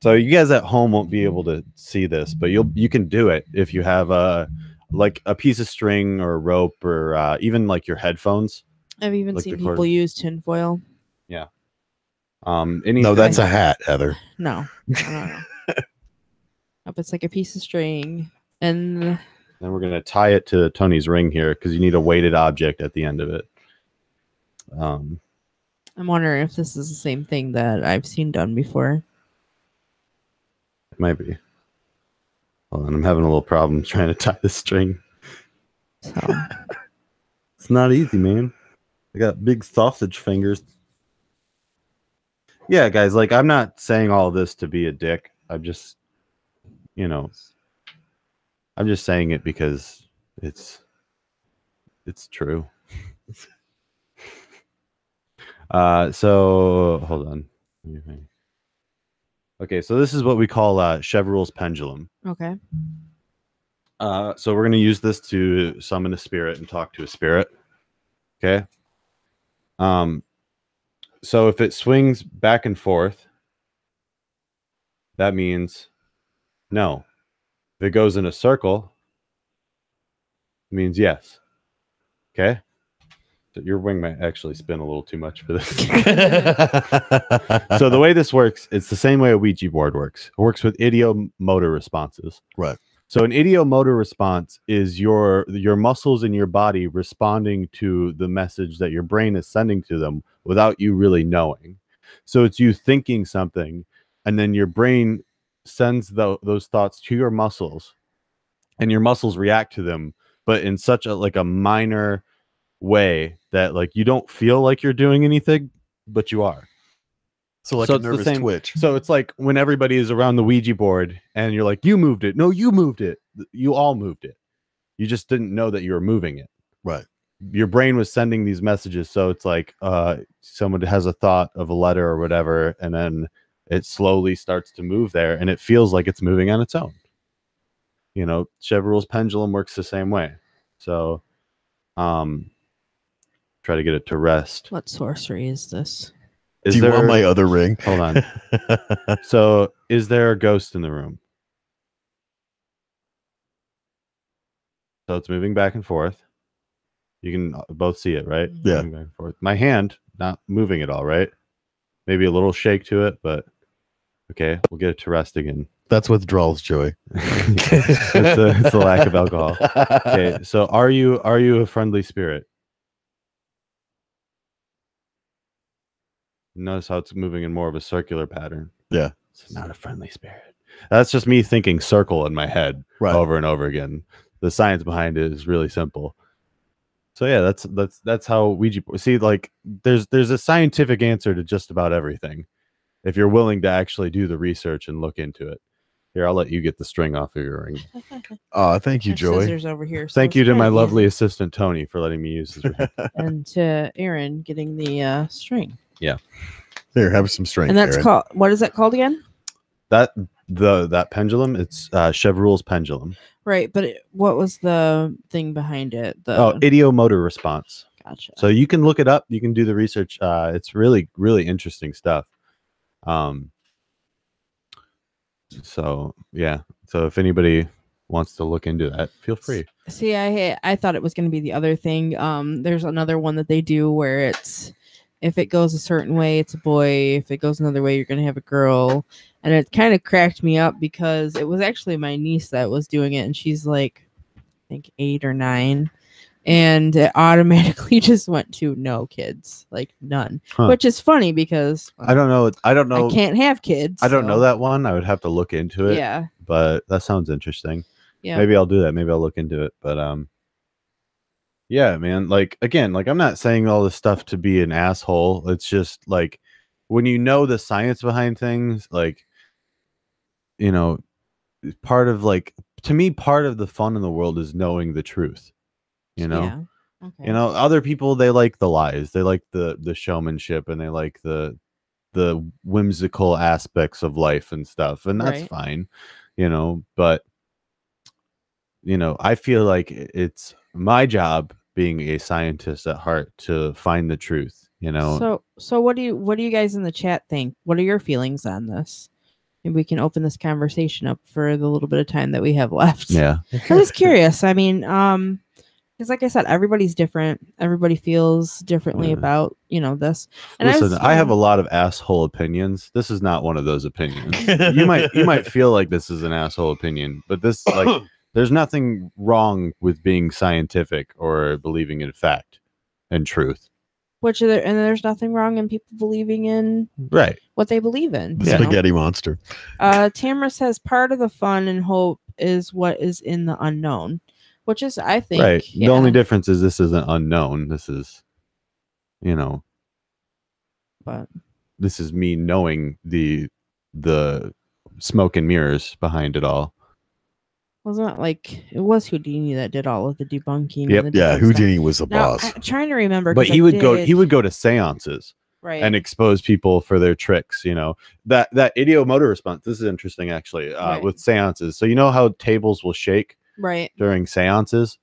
So you guys at home won't be able to see this, but you can do it if you have like a piece of string or rope or even like your headphones. I've even like seen the cord. people use tinfoil. Yeah. No, that's a hat, Heather. No. Nope, it's like a piece of string. And then we're gonna tie it to Tony's ring here because you need a weighted object at the end of it. I'm wondering if this is the same thing that I've seen done before. It might be. Hold on, I'm having a little problem trying to tie this string. So It's not easy, man. I got big sausage fingers. Yeah, guys, like I'm not saying all this to be a dick. I'm just, I'm just saying it because it's true. So hold on. Okay, so this is what we call Chevreul's pendulum. Okay. So we're gonna use this to summon a spirit and talk to a spirit. Okay. So if it swings back and forth, that means no. If it goes in a circle, it means yes. Okay. So your wing might actually spin a little too much for this. So the way this works, it's the same way a Ouija board works. It works with ideomotor responses. Right. So an ideomotor response is your muscles in your body responding to the message that your brain is sending to them without you really knowing. So it's you thinking something, and then your brain sends those thoughts to your muscles, and your muscles react to them, but in such a minor way that like you don't feel like you're doing anything, but you are. So like So a it's the nervous same- twitch. So it's like when everybody is around the Ouija board and you're like, you moved it. No, you moved it. You all moved it. You just didn't know that you were moving it. Right. Your brain was sending these messages. So it's like someone has a thought of a letter or whatever, and then it slowly starts to move there, and it feels like it's moving on its own. You know, Chevreul's pendulum works the same way. So try to get it to rest. What sorcery is this? Do you want my other ring? Hold on. So, is there a ghost in the room? So it's moving back and forth. You can both see it, right? Yeah. Moving back and forth. My hand not moving at all, right? Maybe a little shake to it, but okay, we'll get it to rest again. That's withdrawals, Joey. It's the lack of alcohol. Okay, so are you a friendly spirit? Notice how it's moving in more of a circular pattern. Yeah. It's not a friendly spirit. That's just me thinking circle in my head over and over again. The science behind it is really simple. So yeah, that's how Ouija see, like there's a scientific answer to just about everything if you're willing to actually do the research and look into it. Here, I'll let you get the string off of your ring. Thank you, Joey. Scissors over here. Thank so you to it's my kinda lovely easy. assistant Tony for letting me use his ring. And to Aaron getting the string. Yeah. Here, have some strength. And that's Aaron. called, what is that called again? That pendulum, it's Chevreul's pendulum. Right, but what was the thing behind it? Ideomotor response. Gotcha. So you can look it up. You can do the research. It's really, really interesting stuff. So yeah. So if anybody wants to look into that, feel free. See, I thought it was going to be the other thing. There's another one that they do where it's, if it goes a certain way, it's a boy. If it goes another way, you're going to have a girl. And it kind of cracked me up because it was actually my niece that was doing it. And she's like, I think 8 or 9. And it automatically just went to no kids, like none, which is funny because I don't know. I can't have kids. I don't know so- that one. I would have to look into it. Yeah. But that sounds interesting. Yeah. Maybe I'll do that. Maybe I'll look into it. But yeah, man. Like again, like I'm not saying all this stuff to be an asshole. It's just like when you know the science behind things, like you know, part of like to me, part of the fun in the world is knowing the truth. You know. Yeah. Okay. You know, other people they like the lies. They like the showmanship and they like the whimsical aspects of life and stuff, and that's Right. fine. You know, but you know, I feel like it's my job being a scientist at heart to find the truth, you know. So what do you guys in the chat think? What are your feelings on this? And we can open this conversation up for the little bit of time that we have left. Yeah. I was curious. I mean, because like I said, everybody's different. Everybody feels differently about, this. And Listen, I have a lot of asshole opinions. This is not one of those opinions. you might feel like this is an asshole opinion, but this like there's nothing wrong with being scientific or believing in fact and truth. and there's nothing wrong in people believing in Right. what they believe in. The spaghetti monster. Tamara says part of the fun and hope is what is in the unknown, which is, I think, right. yeah. The only difference is this isn't unknown. This is, but this is me knowing the smoke and mirrors behind it all. Wasn't it like it was Houdini that did all of the debunking? Yep. And the Yeah, different stuff? Houdini was the Now, boss. I'm trying to remember, But 'cause he I would go. did- He would go to seances right. and expose people for their tricks. You know, that ideomotor response. This is interesting, actually, Right. with seances. So you know how tables will shake right. during seances.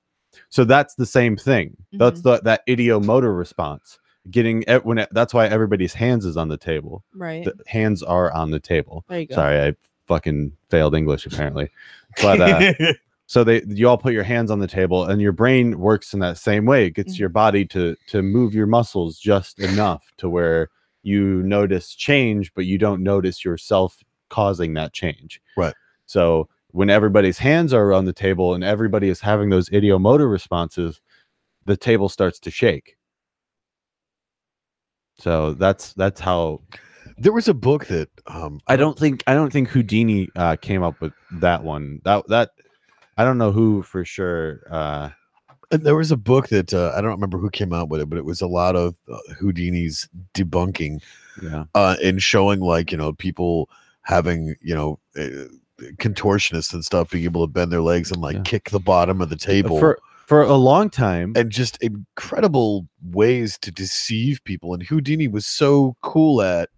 So that's the same thing. That's that ideomotor response. That's why everybody's hands is on the table. Right. The hands are on the table. There you go. Sorry, I fucking failed English apparently. But so you all put your hands on the table, and your brain works in that same way. It gets your body to move your muscles just enough to where you notice change, but you don't notice yourself causing that change. Right. So when everybody's hands are on the table and everybody is having those ideomotor responses, the table starts to shake. So that's how. There was a book that I don't think Houdini came up with that one. That I don't know who for sure. There was a book that I don't remember who came out with it, but it was a lot of Houdini's debunking, and showing, like, you know, people having, you know, contortionists and stuff being able to bend their legs and like kick the bottom of the table for a long time, and just incredible ways to deceive people. And Houdini was so cool at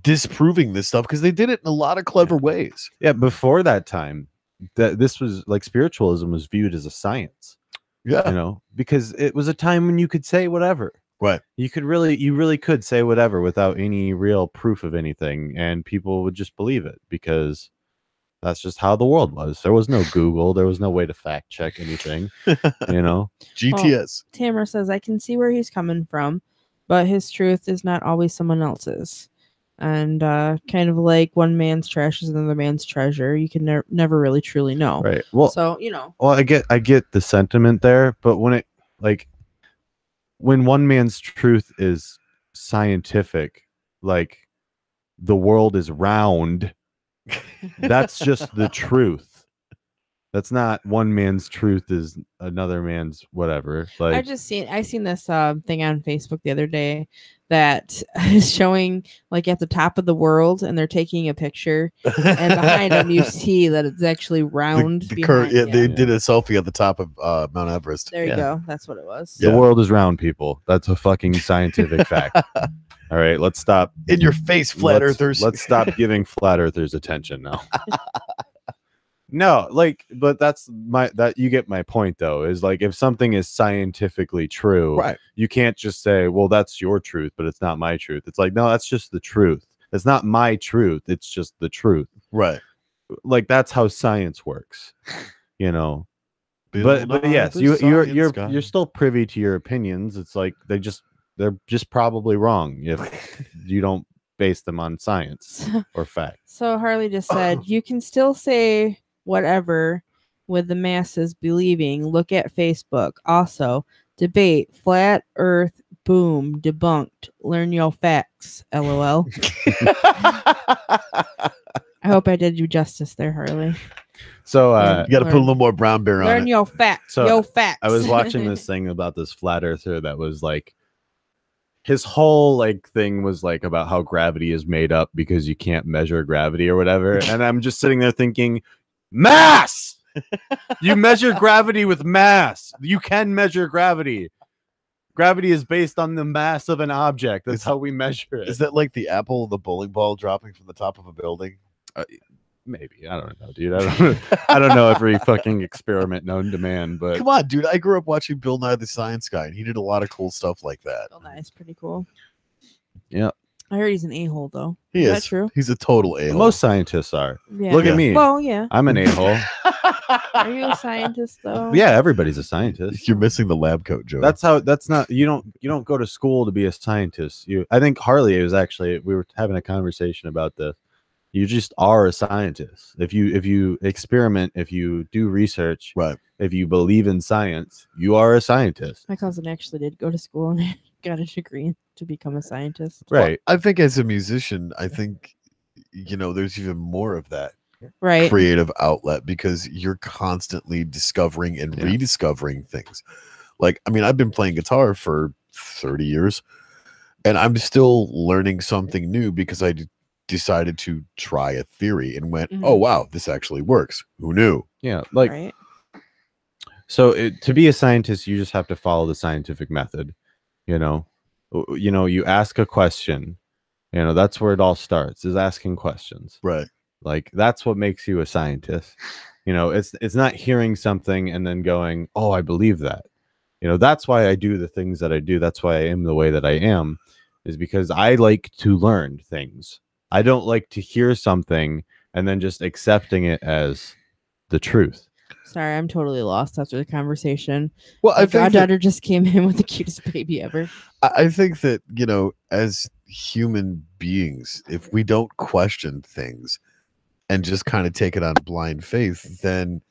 disproving this stuff because they did it in a lot of clever ways. Yeah, before that time, this was like spiritualism was viewed as a science. Yeah, you know, because it was a time when you could say whatever. Right. You really could say whatever without any real proof of anything, and people would just believe it because that's just how the world was. There was no Google. There was no way to fact check anything. You know, GTS. Tamara says, I can see where he's coming from, but his truth is not always someone else's. And kind of like one man's trash is another man's treasure. You can never really truly know. Right. Well, so, you know. Well, I get the sentiment there, but when one man's truth is scientific, like the world is round, that's just the truth. That's not one man's truth is another man's whatever. Like I seen this thing on Facebook the other day that is showing like at the top of the world, and they're taking a picture, and behind them you see that it's actually round. They did a selfie at the top of Mount Everest. There you go. That's what it was. The world is round, people. That's a fucking scientific fact. All right, let's stop. In your face, flat earthers. Let's stop giving flat earthers attention now. No, like, but you get my point though, is like if something is scientifically true, right, you can't just say, well, that's your truth, but it's not my truth. It's like, no, that's just the truth. It's not my truth. It's just the truth. Right. Like that's how science works, you know. But yes, you're still privy to your opinions. It's like they're just probably wrong if you don't base them on science or fact. So Harley just said, you can still say whatever with the masses believing. Look at Facebook. Also, debate, flat earth, boom, debunked. Learn your facts. LOL. I hope I did you justice there, Harley. So you got to put a little more brown bear on it. Learn your facts. So your facts. I was watching this thing about this flat earther that was like, his whole like thing was like about how gravity is made up because you can't measure gravity or whatever. And I'm just sitting there thinking, mass! You measure gravity with mass. You can measure gravity. Gravity is based on the mass of an object. That's how we measure it. Is that like the apple, the bowling ball dropping from the top of a building? Maybe. I don't know, dude. I don't know every fucking experiment known to man, but come on, dude. I grew up watching Bill Nye the Science Guy, and he did a lot of cool stuff like that. Bill Nye's pretty cool. Yeah. I heard he's an a-hole though. Is that true? He's a total a-hole. Most scientists are. Yeah. Look at me. Well, yeah. I'm an a-hole. Are you a scientist though? Yeah, everybody's a scientist. You're missing the lab coat, Joe. That's not you don't go to school to be a scientist. I think Harley was actually, we were having a conversation about this. You just are a scientist. If you experiment, if you do research, right, if you believe in science, you are a scientist. My cousin actually did go to school and got a degree to become a scientist. Right. Well, I think as a musician, I think, there's even more of that right creative outlet because you're constantly discovering and rediscovering things. Like, I mean, I've been playing guitar for 30 years and I'm still learning something new because I decided to try a theory and went, oh wow, this actually works. Who knew? Yeah, like right? so to be a scientist, you just have to follow the scientific method. You know, you ask a question. You know, that's where it all starts, is asking questions. Right. Like that's what makes you a scientist. You know, it's not hearing something and then going, "Oh, I believe that." You know, that's why I do the things that I do. That's why I am the way that I am, is because I like to learn things. I don't like to hear something and then just accepting it as the truth. Sorry, I'm totally lost after the conversation. Well, My I think that, goddaughter just came in with the cutest baby ever. I think that, as human beings, if we don't question things and just kind of take it on blind faith, then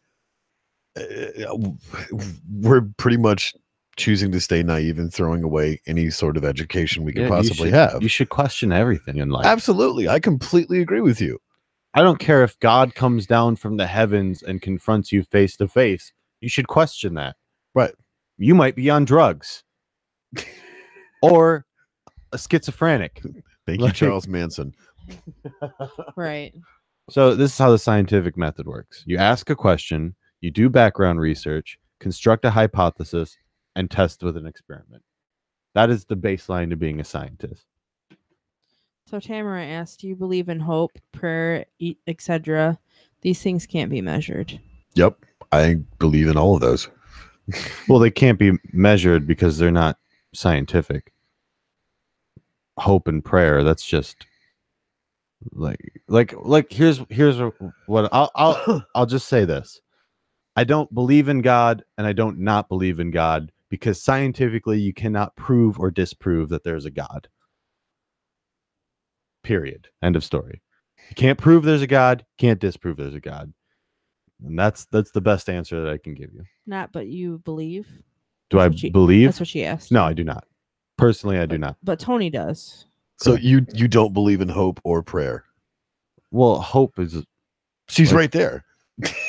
we're pretty much choosing to stay naive and throwing away any sort of education we could possibly have. You should question everything in life. Absolutely. I completely agree with you. I don't care if God comes down from the heavens and confronts you face to face. You should question that. Right. You might be on drugs or a schizophrenic. Thank you, Charles Manson. Right. So this is how the scientific method works. You ask a question, you do background research, construct a hypothesis, and test with an experiment. That is the baseline to being a scientist. So Tamara asked, do you believe in hope, prayer, etc.? These things can't be measured. Yep. I believe in all of those. Well, they can't be measured because they're not scientific. Hope and prayer, that's just like here's what I'll just say this. I don't believe in God and I don't not believe in God because scientifically you cannot prove or disprove that there's a God. Period. End of story. You can't prove there's a God, can't disprove there's a God. And that's the best answer that I can give you. Not, but you believe? Do I believe? That's what she asked. No, I do not. Personally, I do not. But Tony does. So you don't believe in hope or prayer? Well, hope is she's right there.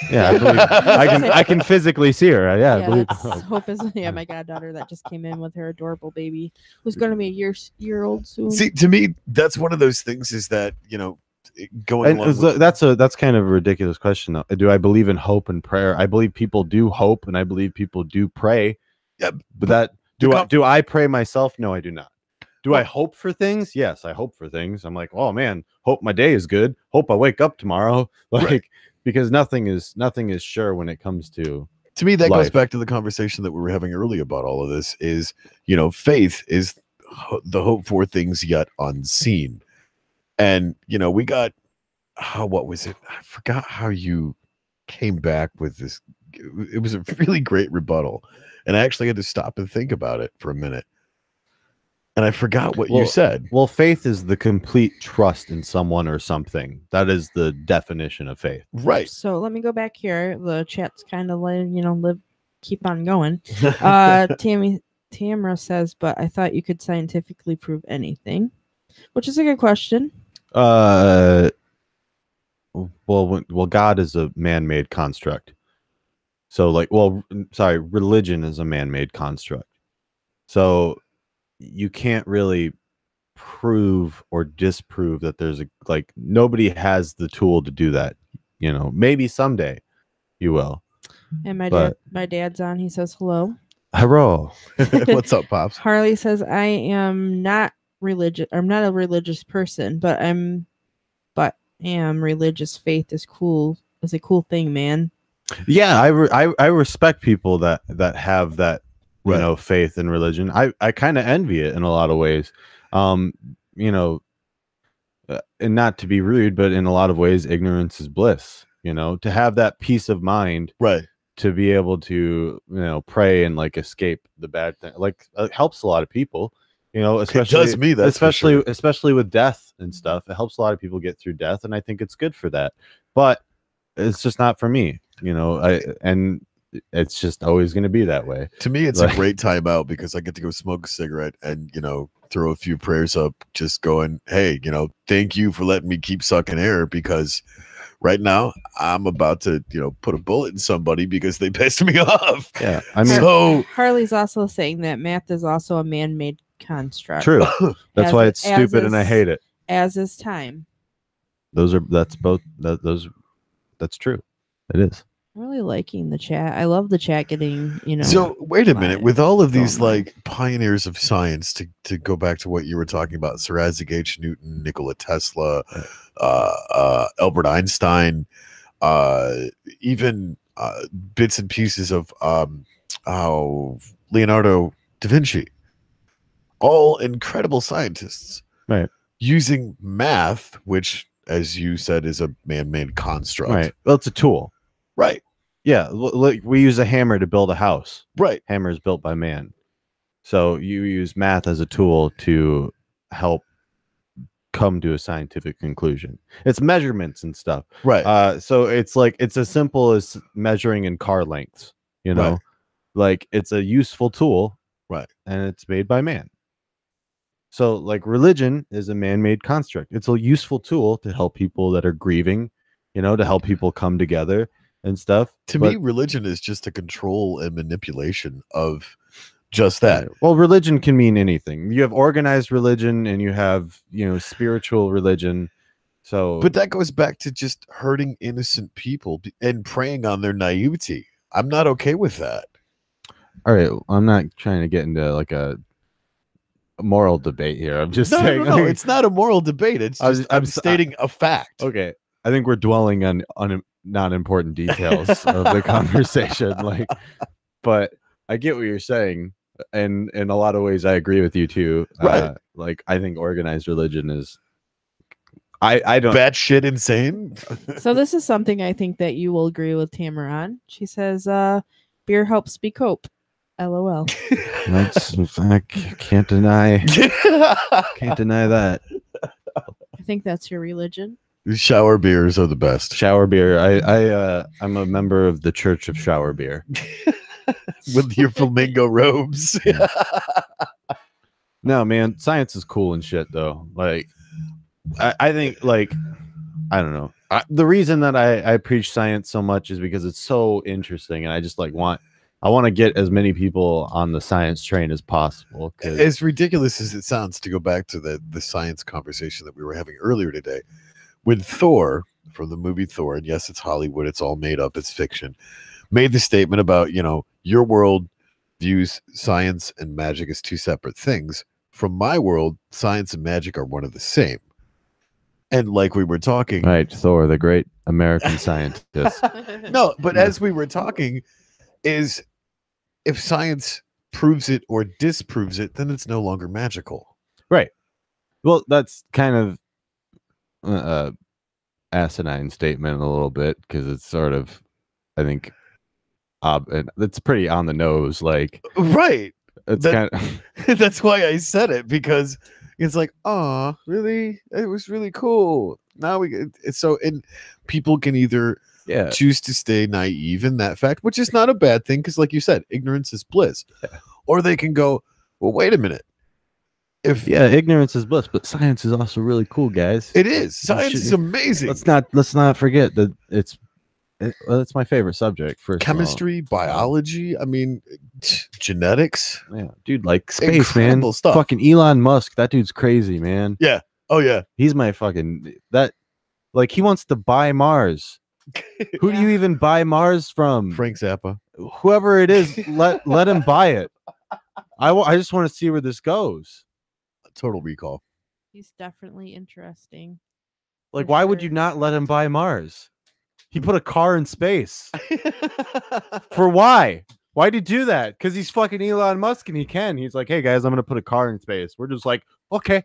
Yeah, I believe I can physically see her. Yeah, I believe hope is my goddaughter that just came in with her adorable baby who's going to be a year old soon. See, to me, that's one of those things is that, going along with that's kind of a ridiculous question though. Do I believe in hope and prayer? I believe people do hope and I believe people do pray. Yeah, but do I pray myself? No, I do not. Do I hope for things? Yes, I hope for things. I'm like, oh man, hope my day is good. Hope I wake up tomorrow. Right. Because nothing is sure when it comes to me, that life. goes back to the conversation that we were having earlier about all of this is, faith is the hope for things yet unseen. And, we got, what was it? I forgot how you came back with this. It was a really great rebuttal. And I actually had to stop and think about it for a minute. And I forgot what you said. Well, faith is the complete trust in someone or something. That is the definition of faith. Right. So let me go back here. The chat's kind of keep on going. Tamara says, but I thought you could scientifically prove anything, which is a good question. Well, God is a man-made construct. So religion is a man-made construct. So you can't really prove or disprove that there's nobody has the tool to do that. Maybe someday you will. And my dad's on. He says hello. Hello. What's up, Pops? Harley says, I am not religious. I'm not a religious person, but am religious. Faith is cool. It's a cool thing, man. Yeah, I respect people that have that faith in religion. I kind of envy it in a lot of ways. And not to be rude, but in a lot of ways, ignorance is bliss. To have that peace of mind, right? To be able to pray and escape the bad thing, it helps a lot of people. Especially it does me, that's especially with death and stuff. It helps a lot of people get through death, and I think it's good for that. But it's just not for me. And it's just always going to be that way. To me, it's a great time out because I get to go smoke a cigarette and, throw a few prayers up, just going, hey, thank you for letting me keep sucking air because right now I'm about to, put a bullet in somebody because they pissed me off. Yeah. I mean, Harley's also saying that math is also a man-made construct. True. That's why it's stupid and I hate it. As is time. That's true. It is. I'm really liking the chat. I love the chat getting, So wait a minute, live. with all of these Going like pioneers of science, to go back to what you were talking about, Sir Isaac H. Newton, Nikola Tesla, Albert Einstein, even bits and pieces of Leonardo da Vinci, all incredible scientists, Right. using math, which, as you said, is a man-made construct. Right. Well, it's a tool. Right. Yeah. Like we use a hammer to build a house. Right. Hammer is built by man. So you use math as a tool to help come to a scientific conclusion. It's measurements and stuff. Right. So it's like it's as simple as measuring in car lengths, Right. Like it's a useful tool, Right. and it's made by man. So like religion is a man-made construct. It's a useful tool to help people that are grieving, to help people come together and stuff. To me, religion is just a control and manipulation of just that. Well, religion can mean anything. You have organized religion and you have, spiritual religion. So But that goes back to just hurting innocent people and preying on their naivety. I'm not okay with that. all right, I'm not trying to get into like a moral debate here. I'm just saying No, it's not a moral debate. It's just I'm stating a fact. Okay. I think we're dwelling on not important details of the conversation. But I get what you're saying. And in a lot of ways I agree with you too. Right. I think organized religion is I don't batshit insane. So this is something I think that you will agree with Tamara on. She says, beer helps me cope. LOL. I can't deny that. I think that's your religion. Shower beers are the best. Shower beer. I'm a member of the Church of Shower Beer. With your flamingo robes. No, man, science is cool and shit though. Like I think like I don't know. The reason that I preach science so much is because it's so interesting, and I just I want to get as many people on the science train as possible. As ridiculous as it sounds, to go back to the science conversation that we were having earlier today, when Thor, from the movie Thor, and yes, it's Hollywood, it's all made up, it's fiction, made the statement about, your world views science and magic as two separate things. From my world, science and magic are one of the same. And like we were talking, right, Thor, the great American scientist. No, but as we were talking, is if science proves it or disproves it, then it's no longer magical. Right. Well, that's kind of asinine statement a little bit, because it's sort of, I think, and it's pretty on the nose. Like, right. It's kind of that's why I said it, because it's like, oh, really? It was really cool. Now and people can either choose to stay naive in that fact, which is not a bad thing, because like you said, ignorance is bliss. Yeah. Or they can go, well, wait a minute. Ignorance is bliss, but science is also really cool, guys. It is. Science is amazing. Let's not forget that it's my favorite subject. For chemistry, biology. I mean, genetics. Yeah, dude, like space, incredible man. Stuff. Fucking Elon Musk. That dude's crazy, man. Yeah. Oh yeah. He's my fucking like he wants to buy Mars. Who do you even buy Mars from? Frank Zappa. Whoever it is, let him buy it. I just want to see where this goes. Total Recall. He's definitely interesting. Like, why would you not let him buy Mars? He put a car in space. For why? Why'd he do that? Because he's fucking Elon Musk and he can. He's like, hey guys, I'm gonna put a car in space. We're just like, okay.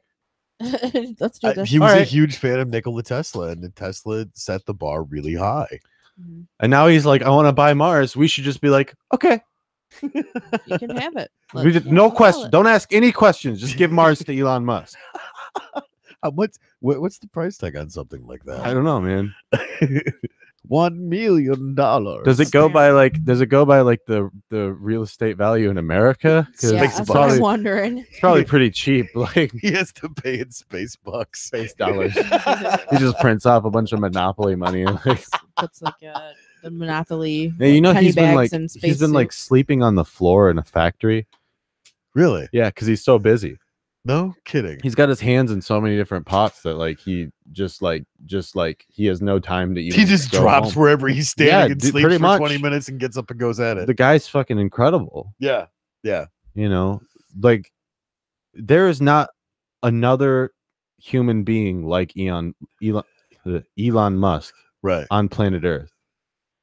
Let's do this. He was a huge fan of Nikola Tesla, and Tesla set the bar really high. Mm-hmm. And now he's like, I want to buy Mars. We should just be like, okay. You can have it. We did no question. Don't ask any questions. Just give Mars to Elon Musk. What's the price tag on something like that? I don't know, man. $1 million. Does it go by like the real estate value in America? Yeah, that's what I'm wondering. It's probably pretty cheap. Like he has to pay in space bucks, space dollars. He just prints off a bunch of Monopoly money and like puts like the Monopoly. Yeah, he's been like sleeping on the floor in a factory. Really? Yeah, because he's so busy. No kidding. He's got his hands in so many different pots that like he just like he has no time to even. He just go drops home. wherever he's standing and dude, sleeps pretty for much. 20 minutes and gets up and goes at it. The guy's fucking incredible. Yeah. You know, like there is not another human being like Elon Musk Right. on planet Earth.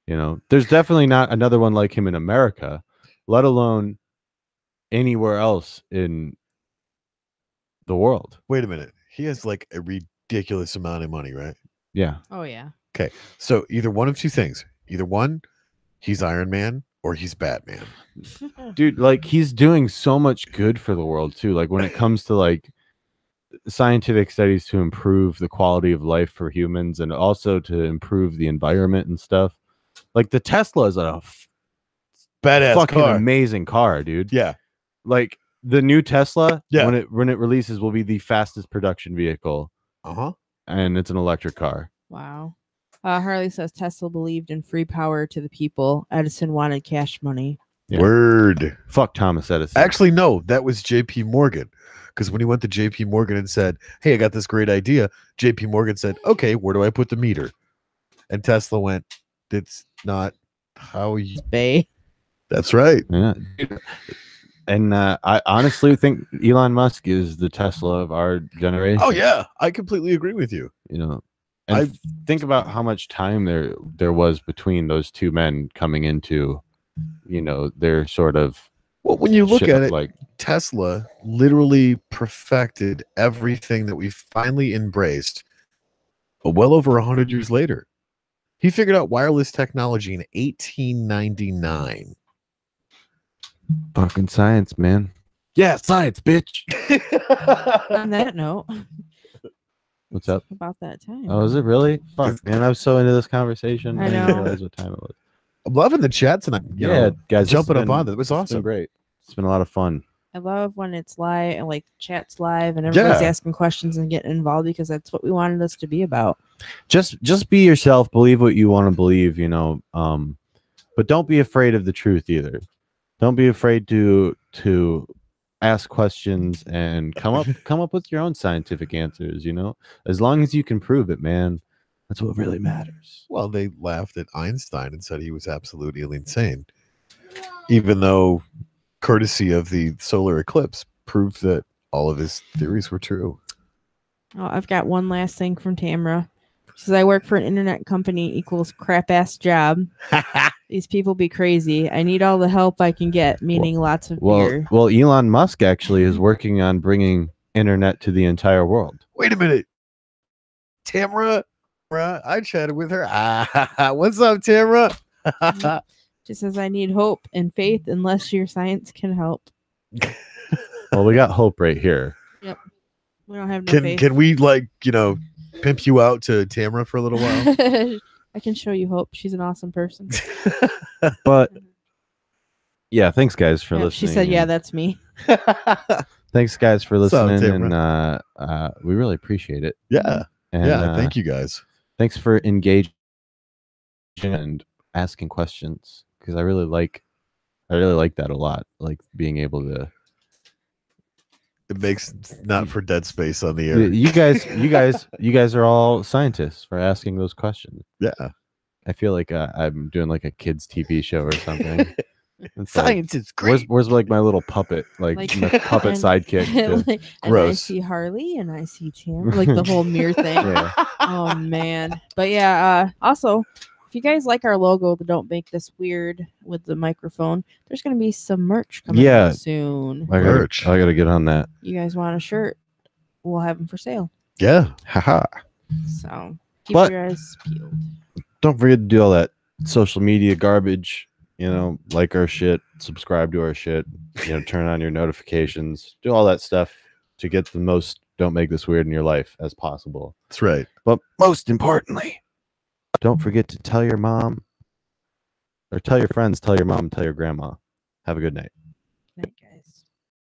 You know, there's definitely not another one like him in America, let alone anywhere else in the world. Wait a minute. He has like a ridiculous amount of money, right? Yeah. Oh yeah. Okay. So either one of two things. Either one, he's Iron Man or he's Batman. Dude, like he's doing so much good for the world too. Like when it comes to like scientific studies to improve the quality of life for humans and also to improve the environment and stuff. Like the Tesla is a Badass fucking car. amazing car, dude. Yeah. Like the new Tesla, Yeah. when it releases, will be the fastest production vehicle, and it's an electric car. Wow. Harley says Tesla believed in free power to the people. Edison wanted cash money. Yeah. Word. Fuck Thomas Edison. Actually, no, that was JP Morgan. Because when he went to JP Morgan and said, hey, I got this great idea, JP Morgan said, okay, where do I put the meter? And Tesla went, it's not how you. Bay. That's right. Yeah. And I honestly think Elon Musk is the Tesla of our generation. Oh, yeah. I completely agree with you. You know, and think about how much time there was between those two men coming into, you know, their sort of. Well, when you look at it, like Tesla literally perfected everything that we finally embraced well over 100 years later. He figured out wireless technology in 1899. Fucking science, man. Yeah, science, bitch. On that note, What's up? about that time. Oh, is it really? Fuck, man, I was so into this conversation. I didn't know. realize what time it was. I'm loving the chat tonight. You know, guys, jumping up on it. It was It's been awesome. great. It's been a lot of fun. I love when it's live and like chat's live and everybody's Yeah. asking questions and getting involved because that's what we wanted us to be about. Just be yourself. Believe what you want to believe. You know, but don't be afraid of the truth either. Don't be afraid to ask questions and come up with your own scientific answers. You know, as long as you can prove it, man, that's what really matters. Well, they laughed at Einstein and said he was absolutely insane, even though courtesy of the solar eclipse proved that all of his theories were true. Oh, I've got one last thing from Tamra. She says, I work for an internet company equals crap ass job. These people be crazy. I need all the help I can get, meaning lots of beer. Well, Elon Musk actually is working on bringing internet to the entire world. Wait a minute. Tamra, I chatted with her. What's up, Tamra? She says, I need hope and faith unless your science can help. Well, we got hope right here. We don't have no faith. Can we pimp you out to Tamra for a little while? I can show you hope. She's an awesome person. But yeah, thanks guys for Yeah, listening. she said, yeah, that's me. Thanks guys for What's up, listening, and we really appreciate it. Yeah. And, Yeah. Thank you guys. Thanks for engaging and asking questions, because I really like that a lot. Like being able to. It makes not for dead space on the air. You guys are all scientists for asking those questions. Yeah. I feel like I'm doing like a kids TV show or something. It's Science is like, great. where's like my little puppet, like my puppet and- sidekick? and to- I Gross. see Harley and I see Tam, like the whole mirror thing. Yeah. Oh man. But yeah, also if you guys like our logo, but don't make this weird with the microphone, there's gonna be some merch coming Yeah. out soon. Merch. I gotta get on that. You guys want a shirt? We'll have them for sale. Yeah. Haha. So keep But- your eyes peeled. Don't forget to do all that social media garbage. You know, like our shit, subscribe to our shit. You know, turn on your notifications. Do all that stuff to get the most "Don't Make This Weird" in your life as possible. That's right. But most importantly, don't forget to tell your mom, or tell your friends, tell your mom, tell your grandma. Have a good night. Night, guys.